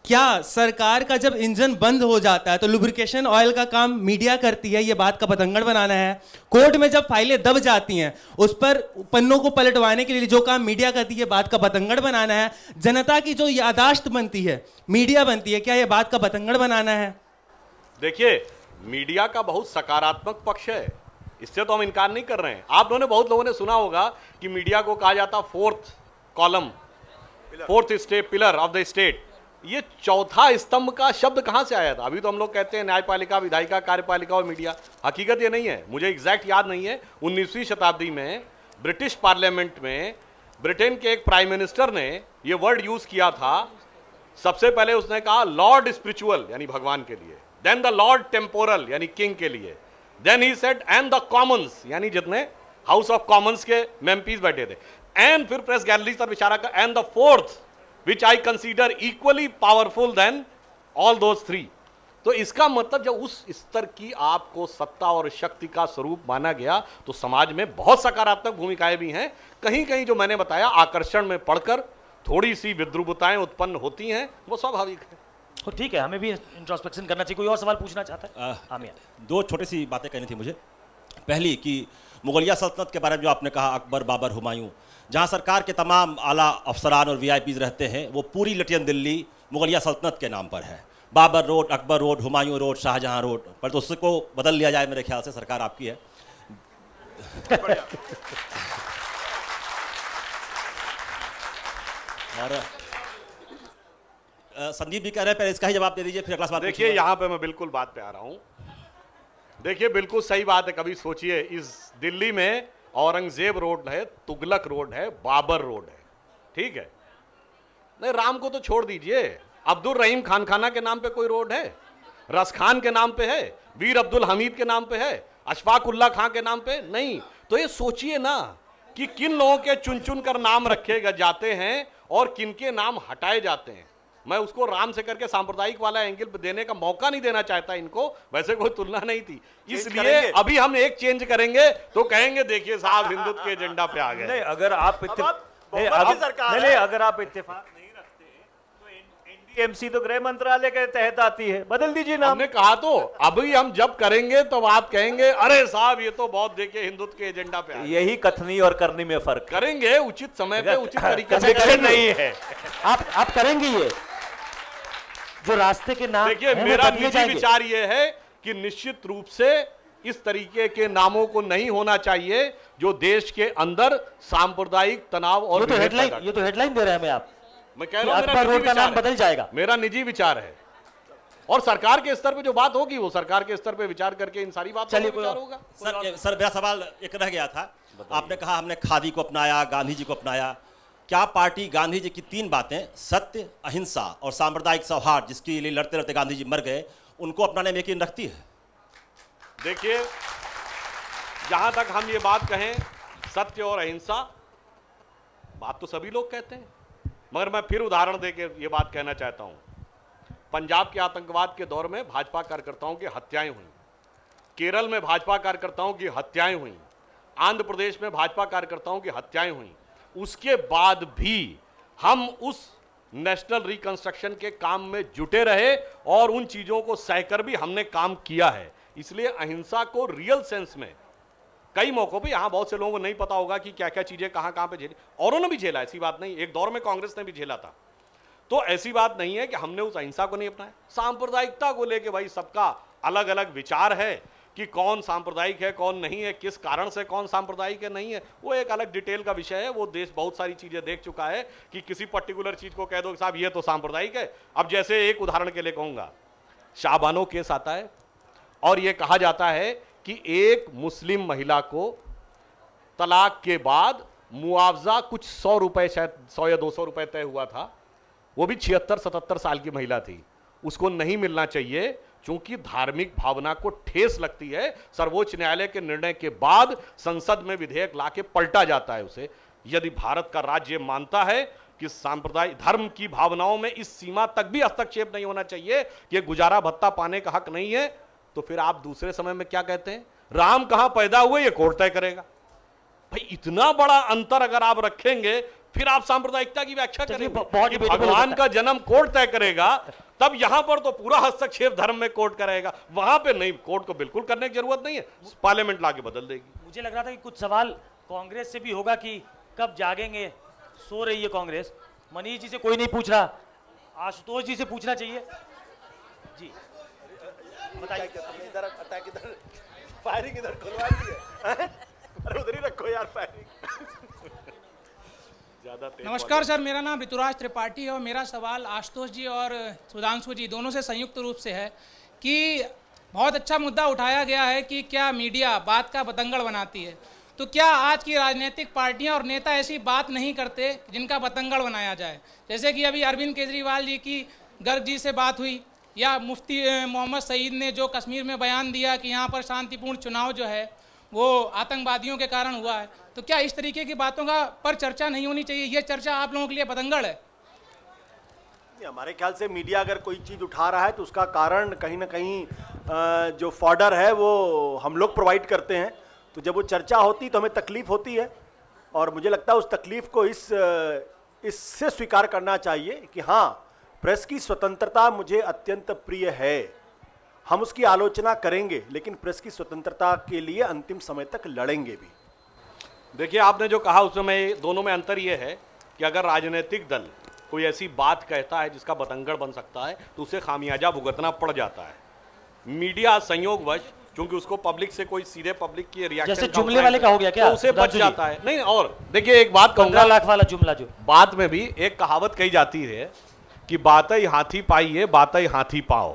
क्या सरकार का जब इंजन बंद हो जाता है तो लुब्रिकेशन ऑयल का काम मीडिया करती है, ये बात का बतंगड़ बनाना है? कोर्ट में जब फाइलें दब जाती हैं उस पर पन्नों को पलटवाने के लिए जो काम मीडिया करती है बात का बतंगड़ बनाना है? जनता की जो यादाश्त बनती है, मीडिया बनती है, क्या ये बात का बतंगड़ बनाना है? देखिए, मीडिया का बहुत सकारात्मक पक्ष है, इससे तो हम इनकार नहीं कर रहे हैं। आप लोगों ने, बहुत लोगों ने सुना होगा कि मीडिया को कहा जाता fourth column, fourth state, pillar of the state. ये चौथा स्तंभ का शब्द कहां से आया था? अभी तो हम लोग कहते हैं न्यायपालिका, विधायिका, कार्यपालिका और मीडिया। हकीकत ये नहीं है, मुझे एग्जैक्ट याद नहीं है। 19वीं शताब्दी में ब्रिटिश पार्लियामेंट में ब्रिटेन के एक प्राइम मिनिस्टर ने ये वर्ड यूज किया था। सबसे पहले उसने कहा लॉर्ड स्पिरिचुअल यानी भगवान के लिए, देन द लॉर्ड टेम्पोरल यानी किंग के लिए, then he said and the commons यानी जितने हाउस ऑफ कॉमन्स के एमपीज बैठे थे, एंड फिर प्रेस गैलरी पर इशारा कर, and the fourth which I consider equally powerful than all those 3. तो इसका मतलब जब उस स्तर की आपको सत्ता और शक्ति का स्वरूप माना गया तो समाज में बहुत सकारात्मक भूमिकाएं भी हैं। कहीं कहीं जो मैंने बताया आकर्षण में पड़कर थोड़ी सी विद्रूपताएं उत्पन्न होती हैं, वो स्वाभाविक है। तो ठीक है, हमें भी इंट्रोस्पेक्शन करना चाहिए। कोई और सवाल पूछना चाहता है? आमिर। दो छोटी सी बातें कहनी थी मुझे। पहली कि मुगलिया सल्तनत के बारे में जो आपने कहा, अकबर, बाबर, हुमायूं, जहां सरकार के तमाम आला अफसरान और वीआईपीज रहते हैं, वो पूरी लटियन दिल्ली मुगलिया सल्तनत के नाम पर है। Babar road, Akbar road, Humayun road, Shahjahan road पर, तो उसको बदल लिया जाए, मेरे ख्याल से सरकार आपकी है। और संदीप भी कह रहे हैं, पहले इसका ही जवाब दे दीजिए, फिर अगला सवाल। देखिए यहाँ पे मैं बिल्कुल बात पे आ रहा हूँ। देखिए बिल्कुल सही बात है। कभी सोचिए, इस दिल्ली में औरंगजेब रोड है, तुगलक रोड है, बाबर रोड है, ठीक है। नहीं, राम को तो छोड़ दीजिए, अब्दुल रहीम खान खाना के नाम पे कोई रोड है, रस खान के नाम पे है, वीर अब्दुल हमीद के नाम पे है, अशफाक उल्लाह खान के नाम पे नहीं। तो ये सोचिए ना कि किन लोगों के चुन चुन कर नाम रखे जाते हैं और किनके नाम हटाए जाते हैं। मैं उसको राम से करके सांप्रदायिक वाला एंगल देने का मौका नहीं देना चाहता इनको, वैसे कोई तुलना नहीं थी। इसलिए अभी हम एक चेंज करेंगे तो कहेंगे देखिए साहब हिंदुत्व के एजेंडा पे आ गए। नहीं, अगर आप अगर आप इत्तेफाक नहीं रखते तो एनडीएमसी तो गृह मंत्रालय के तहत आती है, बदल दीजिए नाम। हमने कहा तो अभी हम जब करेंगे तो आप कहेंगे अरे साहब ये तो बहुत देखिए हिंदुत्व के एजेंडा पे आ गए। यही कथनी और करनी में फर्क। करेंगे उचित समय पे उचित तरीके से नहीं है। आप करेंगे ये जो रास्ते के नाम। देखिए मेरा निजी विचार ये है कि निश्चित रूप से इस तरीके के नामों को नहीं होना चाहिए जो देश के अंदर सांप्रदायिक तनाव और ये तो हेडलाइन दे रहे हैं आप। मैं कह रहा हूं अकबर रोड का नाम बदल जाएगा, मेरा निजी विचार है। और सरकार के स्तर पे जो बात होगी वो सरकार के स्तर पे विचार करके इन सारी बातों पर विचार होगा। सर मेरा सवाल एक रह गया था। आपने कहा हमने खादी को अपनाया, गांधी जी को अपनाया। क्या पार्टी गांधी जी की 3 बातें, सत्य, अहिंसा और सांप्रदायिक सौहार्द, जिसके लिए लड़ते लड़ते गांधी जी मर गए, उनको अपनाने में यकीन रखती है? देखिए जहां तक हम ये बात कहें सत्य और अहिंसा, बात तो सभी लोग कहते हैं, मगर मैं फिर उदाहरण देके ये बात कहना चाहता हूं। पंजाब के आतंकवाद के दौर में भाजपा कार्यकर्ताओं की हत्याएं हुई, केरल में भाजपा कार्यकर्ताओं की हत्याएं हुई, आंध्र प्रदेश में भाजपा कार्यकर्ताओं की हत्याएं हुई। उसके बाद भी हम उस नेशनल रिकंस्ट्रक्शन के काम में जुटे रहे और उन चीजों को सहकर भी हमने काम किया है। इसलिए अहिंसा को रियल सेंस में कई मौकों पे, यहां बहुत से लोगों को नहीं पता होगा कि क्या क्या चीजें कहां कहां पे झेली, औरों ने भी झेला, ऐसी बात नहीं। एक दौर में कांग्रेस ने भी झेला था, तो ऐसी बात नहीं है कि हमने उस अहिंसा को नहीं अपनाया। सांप्रदायिकता को लेके भाई सबका अलग अलग विचार है कि कौन सांप्रदायिक है कौन नहीं है, किस कारण से कौन सांप्रदायिक है नहीं है, वो एक अलग डिटेल का विषय है। वो देश बहुत सारी चीजें देख चुका है कि किसी पर्टिकुलर चीज को कह दो साहब ये तो सांप्रदायिक है। अब जैसे एक उदाहरण के लिए कहूंगा, शाबानो केस आता है और ये कहा जाता है कि एक मुस्लिम महिला को तलाक के बाद मुआवजा कुछ 100 रुपए, शायद 100 या 200 रुपए तय हुआ था, वो भी 76-77 साल की महिला थी, उसको नहीं मिलना चाहिए क्योंकि धार्मिक भावना को ठेस लगती है। सर्वोच्च न्यायालय के निर्णय के बाद संसद में विधेयक लाके पलटा जाता है उसे। यदि भारत का राज्य मानता है कि सांप्रदायिक धर्म की भावनाओं में इस सीमा तक भी हस्तक्षेप नहीं होना चाहिए कि गुजारा भत्ता पाने का हक नहीं है, तो फिर आप दूसरे समय में क्या कहते हैं, राम कहां पैदा हुए ये कोर्ट तय करेगा। भाई इतना बड़ा अंतर अगर आप रखेंगे फिर आप सांप्रदायिकता की व्याख्या करेंगे। भगवान का जन्म कोर्ट तय करेगा, तब यहां पर तो पूरा हस्तक्षेप धर्म में कोर्ट करेगा, वहां पे नहीं। कोर्ट को बिल्कुल करने की जरूरत नहीं है, पार्लियामेंट लाके बदल देगी। मुझे लग रहा था कि कुछ सवाल कांग्रेस से भी होगा कि कब जागेंगे, सो रही है कांग्रेस। मनीष जी से कोई नहीं पूछ रहा, आशुतोष जी से पूछना चाहिए जी। बताइए इधर फायरिंग इधर खुलवा दी है, अरे उधर ही रखो यार फायरिंग। नमस्कार सर, मेरा नाम ऋतुराज त्रिपाठी है और मेरा सवाल आशुतोष जी और सुधांशु जी दोनों से संयुक्त रूप से है कि बहुत अच्छा मुद्दा उठाया गया है कि क्या मीडिया बात का बतंगड़ बनाती है। तो क्या आज की राजनीतिक पार्टियां और नेता ऐसी बात नहीं करते जिनका बतंगड़ बनाया जाए? जैसे कि अभी अरविंद केजरीवाल जी की गर्ग जी से बात हुई, या मुफ्ती मोहम्मद सईद ने जो कश्मीर में बयान दिया कि यहाँ पर शांतिपूर्ण चुनाव जो है वो आतंकवादियों के कारण हुआ है। तो क्या इस तरीके की बातों का पर चर्चा नहीं होनी चाहिए? ये चर्चा आप लोगों के लिए बतंगड़ है? हमारे ख्याल से मीडिया अगर कोई चीज़ उठा रहा है तो उसका कारण कहीं ना कहीं जो फॉर्डर है वो हम लोग प्रोवाइड करते हैं। तो जब वो चर्चा होती तो हमें तकलीफ होती है, और मुझे लगता है उस तकलीफ को इससे स्वीकार करना चाहिए कि हाँ, प्रेस की स्वतंत्रता मुझे अत्यंत प्रिय है, हम उसकी आलोचना करेंगे, लेकिन प्रेस की स्वतंत्रता के लिए अंतिम समय तक लड़ेंगे भी। देखिए, आपने जो कहा उसमें दोनों में अंतर ये है कि अगर राजनीतिक दल कोई ऐसी बात कहता है जिसका बतंगड़ बन सकता है तो उसे खामियाजा भुगतना पड़ जाता है। मीडिया संयोगवश, क्योंकि उसको पब्लिक से कोई सीधे पब्लिक की रिएक्शन जैसे जुमले वाले का हो गया क्या, तो उसे बच जाता है। नहीं, और देखिए एक बात कहूंगा, 15 लाख वाला जुमला जो बात में भी एक कहावत कही जाती है कि बातई हाथी पाई है, बातई हाथी पाओ।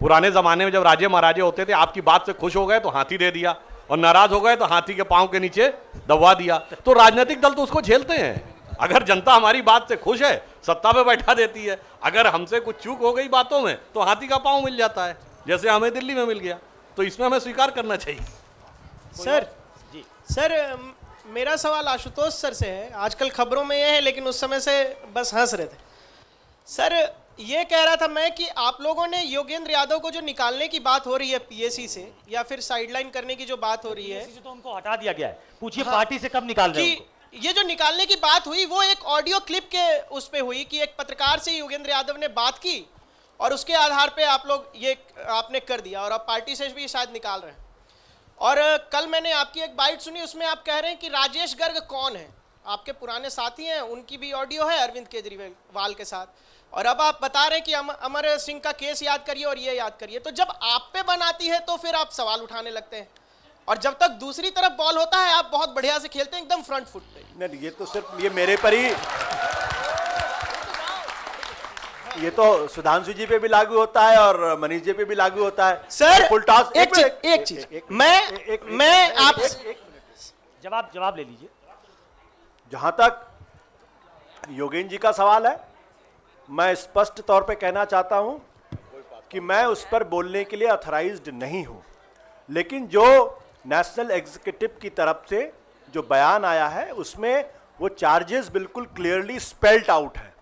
पुराने जमाने में जब राजे महाराजे होते थे, आपकी बात से खुश हो गए तो हाथी दे दिया, और नाराज हो गए तो हाथी के पांव के नीचे दबवा दिया। तो राजनीतिक दल तो उसको झेलते हैं। अगर जनता हमारी बात से खुश है, सत्ता पे बैठा देती है। अगर हमसे कुछ चूक हो गई बातों में तो हाथी का पांव मिल जाता है, जैसे हमें दिल्ली में मिल गया। तो इसमें हमें स्वीकार करना चाहिए। सर मेरा सवाल आशुतोष सर से है। आजकल खबरों में ये है, लेकिन उस समय से बस हंस रहे थे। सर ये कह रहा था मैं कि आप लोगों ने योगेंद्र यादव को जो निकालने की बात हो रही है पीएसी से, या फिर साइडलाइन करने की जो बात हो रही है, तो उनको हटा दिया गया है। पूछिए पार्टी से कब निकाल रहे हैं? ये जो निकालने की बात हुई वो एक ऑडियो क्लिप के उस पे हुई कि एक पत्रकार से योगेंद्र यादव ने बात की और उसके आधार पे आप लोग ये आपने कर दिया, और आप पार्टी से भी शायद निकाल रहे हैं। और कल मैंने आपकी एक बाइट सुनी, उसमें आप कह रहे हैं कि राजेश गर्ग कौन है, आपके पुराने साथी हैं, उनकी भी ऑडियो है अरविंद केजरीवाल के साथ। और अब आप बता रहे हैं कि अमर सिंह का केस याद करिए और ये याद करिए। तो जब आप पे बनाती है तो फिर आप सवाल उठाने लगते हैं, और जब तक दूसरी तरफ बॉल होता है आप बहुत बढ़िया से खेलते हैं, एकदम फ्रंट फुट पे। नहीं, ये तो सिर्फ ये मेरे पर ही, ये तो सुधांशु जी पे भी लागू होता है और मनीष जी पे भी लागू होता है। Sir full toss. एक चीज मैं आप जवाब ले लीजिए। जहां तक योगेंद्र जी का सवाल है, मैं स्पष्ट तौर पे कहना चाहता हूं कि मैं उस पर बोलने के लिए ऑथराइज्ड नहीं हूं, लेकिन जो नेशनल एग्जीक्यूटिव की तरफ से जो बयान आया है उसमें वो चार्जेस बिल्कुल क्लियरली स्पेल्ड आउट है,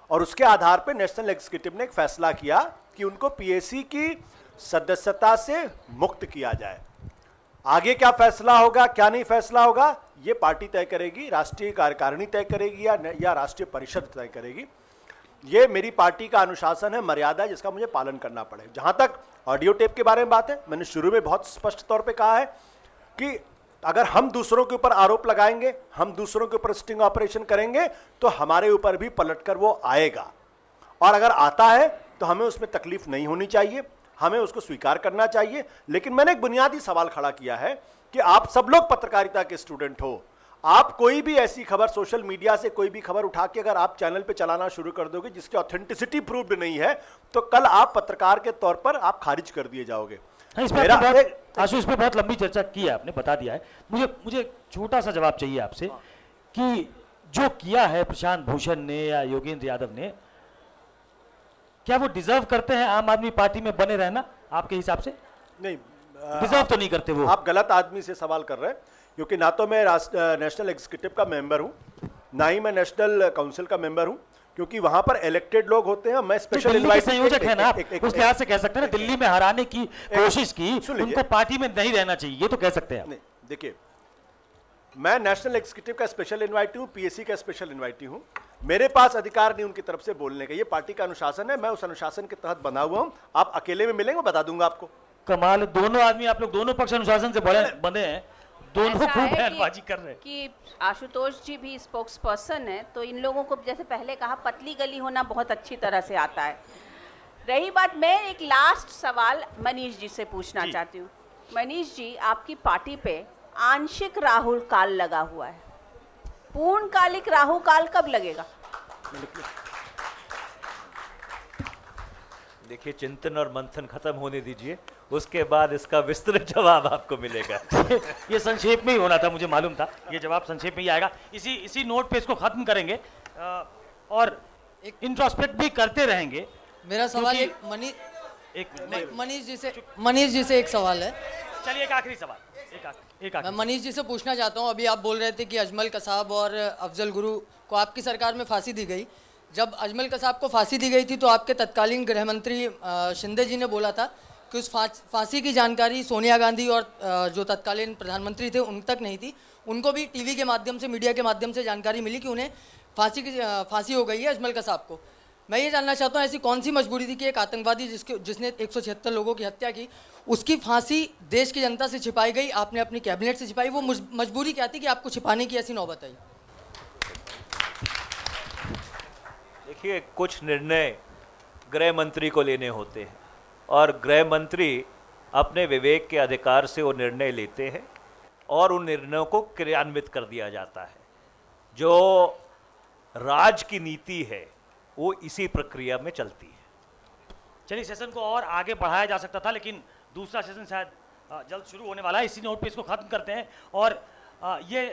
और उसके आधार पे नेशनल एग्जीक्यूटिव ने एक फैसला किया कि उनको पीएसी की सदस्यता से मुक्त किया जाए। आगे क्या फैसला होगा, क्या नहीं फैसला होगा, ये पार्टी तय करेगी, राष्ट्रीय कार्यकारिणी तय करेगी या राष्ट्रीय परिषद तय करेगी। ये मेरी पार्टी का अनुशासन है, मर्यादा है, जिसका मुझे पालन करना पड़े। जहां तक ऑडियो टेप के बारे में बात है, मैंने शुरू में बहुत स्पष्ट तौर पे कहा है कि अगर हम दूसरों के ऊपर आरोप लगाएंगे, हम दूसरों के ऊपर स्टिंग ऑपरेशन करेंगे, तो हमारे ऊपर भी पलटकर वो आएगा। और अगर आता है तो हमें उसमें तकलीफ नहीं होनी चाहिए, हमें उसको स्वीकार करना चाहिए। लेकिन मैंने एक बुनियादी सवाल खड़ा किया है कि आप सब लोग पत्रकारिता के स्टूडेंट हो, आप कोई भी ऐसी खबर सोशल मीडिया से कोई भी खबर उठा के अगर आप चैनल पे चलाना शुरू कर दोगे जिसकी ऑथेंटिसिटी प्रूव्ड नहीं है, तो कल आप पत्रकार के तौर पर आप खारिज कर दिए जाओगे। इस पे बहुत लंबी चर्चा की है आपने, बता दिया है। मुझे छोटा सा जवाब चाहिए आपसे कि जो किया है प्रशांत भूषण ने या योगेंद्र यादव ने, क्या वो डिजर्व करते हैं आम आदमी पार्टी में बने रहना आपके हिसाब से? नहीं, डिजर्व तो नहीं करते वो। आप गलत आदमी से सवाल कर रहे हैं, क्योंकि ना तो मैं नेशनल एग्जीक्यूटिव का मेंबर हूं, ना ही मैं नेशनल काउंसिल का मेंबर हूं, क्योंकि वहां पर इलेक्टेड लोग होते हैं। मैं स्पेशल इनवाइट संयोजक है ना, उस लिहाज से कह सकते हैं ना, दिल्ली में हराने की कोशिश की, उनको पार्टी में नहीं रहना चाहिए, ये तो कह सकते हैं। देखिए, मैं नेशनल एग्जीक्यूटिव का स्पेशल इनवाइटी हूं, पीएसी का स्पेशल इनवाइटी हूं। मेरे पास अधिकार नहीं उनकी तरफ से बोलने का, ये पार्टी का अनुशासन है, मैं उस अनुशासन के तहत बना हुआ हूं। आप अकेले में मिलेंगे, बता दूंगा आपको। कमाल, दोनों आदमी, आप लोग दोनों पक्ष अनुशासन से बने हैं, दोनों खूब बयानबाजी कर रहे हैं कि आशुतोष जी भी स्पोक्स पर्सन है, तो इन लोगों को जैसे पहले कहा पतली गली होना बहुत अच्छी तरह से आता है। रही बात, मैं एक लास्ट सवाल मनीष जी से पूछना चाहती हूँ। मनीष जी, आपकी पार्टी पे आंशिक राहुल काल लगा हुआ है, पूर्णकालिक राहुल काल कब लगेगा? देखिए, चिंतन और मंथन खत्म होने दीजिए, उसके बाद इसका विस्तृत जवाब आपको मिलेगा। ये संक्षेप में ही होना था, मुझे मालूम था ये जवाब संक्षेप में ही आएगा। इसी नोट पे इसको खत्म करेंगे और एक इंट्रोस्पेक्ट भी करते रहेंगे। मेरा सवाल मनीष जी से एक सवाल है। चलिए, एक आखिरी सवाल, मैं मनीष जी से पूछना चाहता हूं, अभी आप बोल रहे थे कि अजमल कसाब और अफजल गुरु को आपकी सरकार में फांसी दी गई, जब अजमल कसाब को फांसी दी गई थी तो आपके तत्कालीन गृह मंत्री शिंदे जी ने बोला था कि उस फांसी की जानकारी सोनिया गांधी और जो तत्कालीन प्रधानमंत्री थे उन तक नहीं थी। उनको भी टीवी के माध्यम से, मीडिया के माध्यम से जानकारी मिली कि उन्हें फांसी हो गई है अजमल कसाब को। मैं ये जानना चाहता हूँ ऐसी कौन सी मजबूरी थी कि एक आतंकवादी जिसने 176 लोगों की हत्या की, उसकी फांसी देश की जनता से छिपाई गई, आपने अपनी कैबिनेट से छिपाई, वो मजबूरी क्या थी कि आपको छिपाने की ऐसी नौबत आई? देखिए, कुछ निर्णय गृह मंत्री को लेने होते हैं और गृह मंत्री अपने विवेक के अधिकार से वो निर्णय लेते हैं और उन निर्णयों को क्रियान्वित कर दिया जाता है। जो राज की नीति है वो इसी प्रक्रिया में चलती है। चलिए, सेशन को और आगे बढ़ाया जा सकता था, लेकिन दूसरा सेशन शायद जल्द शुरू होने वाला है। इसी नोट पे इसको खत्म करते हैं और ये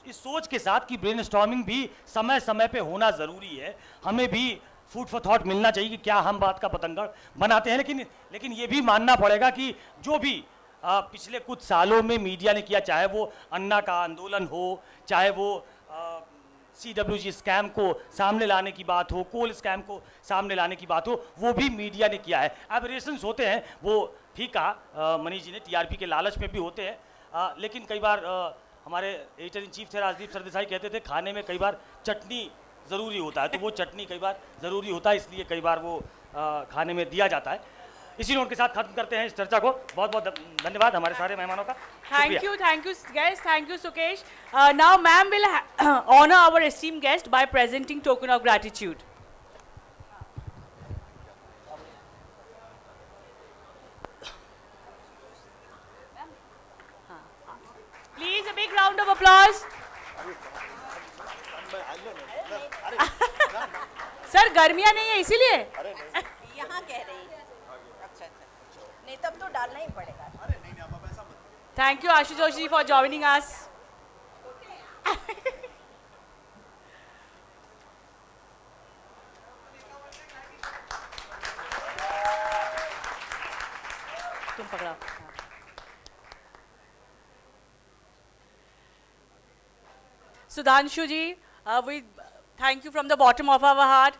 इस सोच के साथ कि ब्रेनस्टॉर्मिंग भी समय समय पे होना ज़रूरी है। हमें भी फूड फॉर थॉट मिलना चाहिए कि क्या हम बात का पतंगड़ बनाते हैं, लेकिन ये भी मानना पड़ेगा कि जो भी पिछले कुछ सालों में मीडिया ने किया, चाहे वो अन्ना का आंदोलन हो, चाहे वो CWG स्कैम को सामने लाने की बात हो, कोल स्कैम को सामने लाने की बात हो, वो भी मीडिया ने किया है। एबरेशंस होते हैं, वो ठीक कहा मनीष जी ने, TRP के लालच में भी होते हैं, लेकिन कई बार हमारे एडिटर इन चीफ थे राजदीप सरदेसाई कहते थे खाने में कई बार चटनी ज़रूरी होता है, तो वो चटनी कई बार ज़रूरी होता है, इसलिए कई बार वो खाने में दिया जाता है। इसी नोट के साथ खत्म करते हैं इस चर्चा को। बहुत बहुत धन्यवाद हमारे सारे मेहमानों का। Thank you guys, thank you Sukesh. Now ma'am will honor our esteemed guest by presenting token of gratitude. Please a big round of applause. Sir गर्मियाँ नहीं है इसीलिए यहाँ कह रही है। अच्छा, नहीं तब तो डालना ही पड़ेगा। Thank you Ashutosh ji for joining us. तुम पकड़ा। सुधांशु जी, we thank you from the bottom of our heart.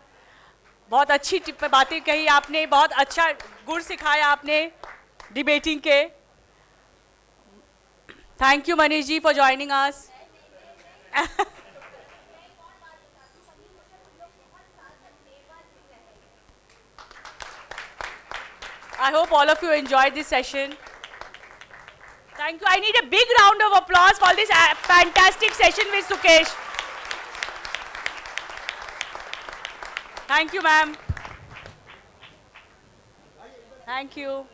बहुत अच्छी बातें कही आपने, बहुत अच्छा गुण सिखाया आपने डिबेटिंग के। Thank you Manish ji for joining us. I hope all of you enjoyed this session. Thank you. I need a big round of applause for this fantastic session with Sukesh. Thank you, ma'am. Thank you.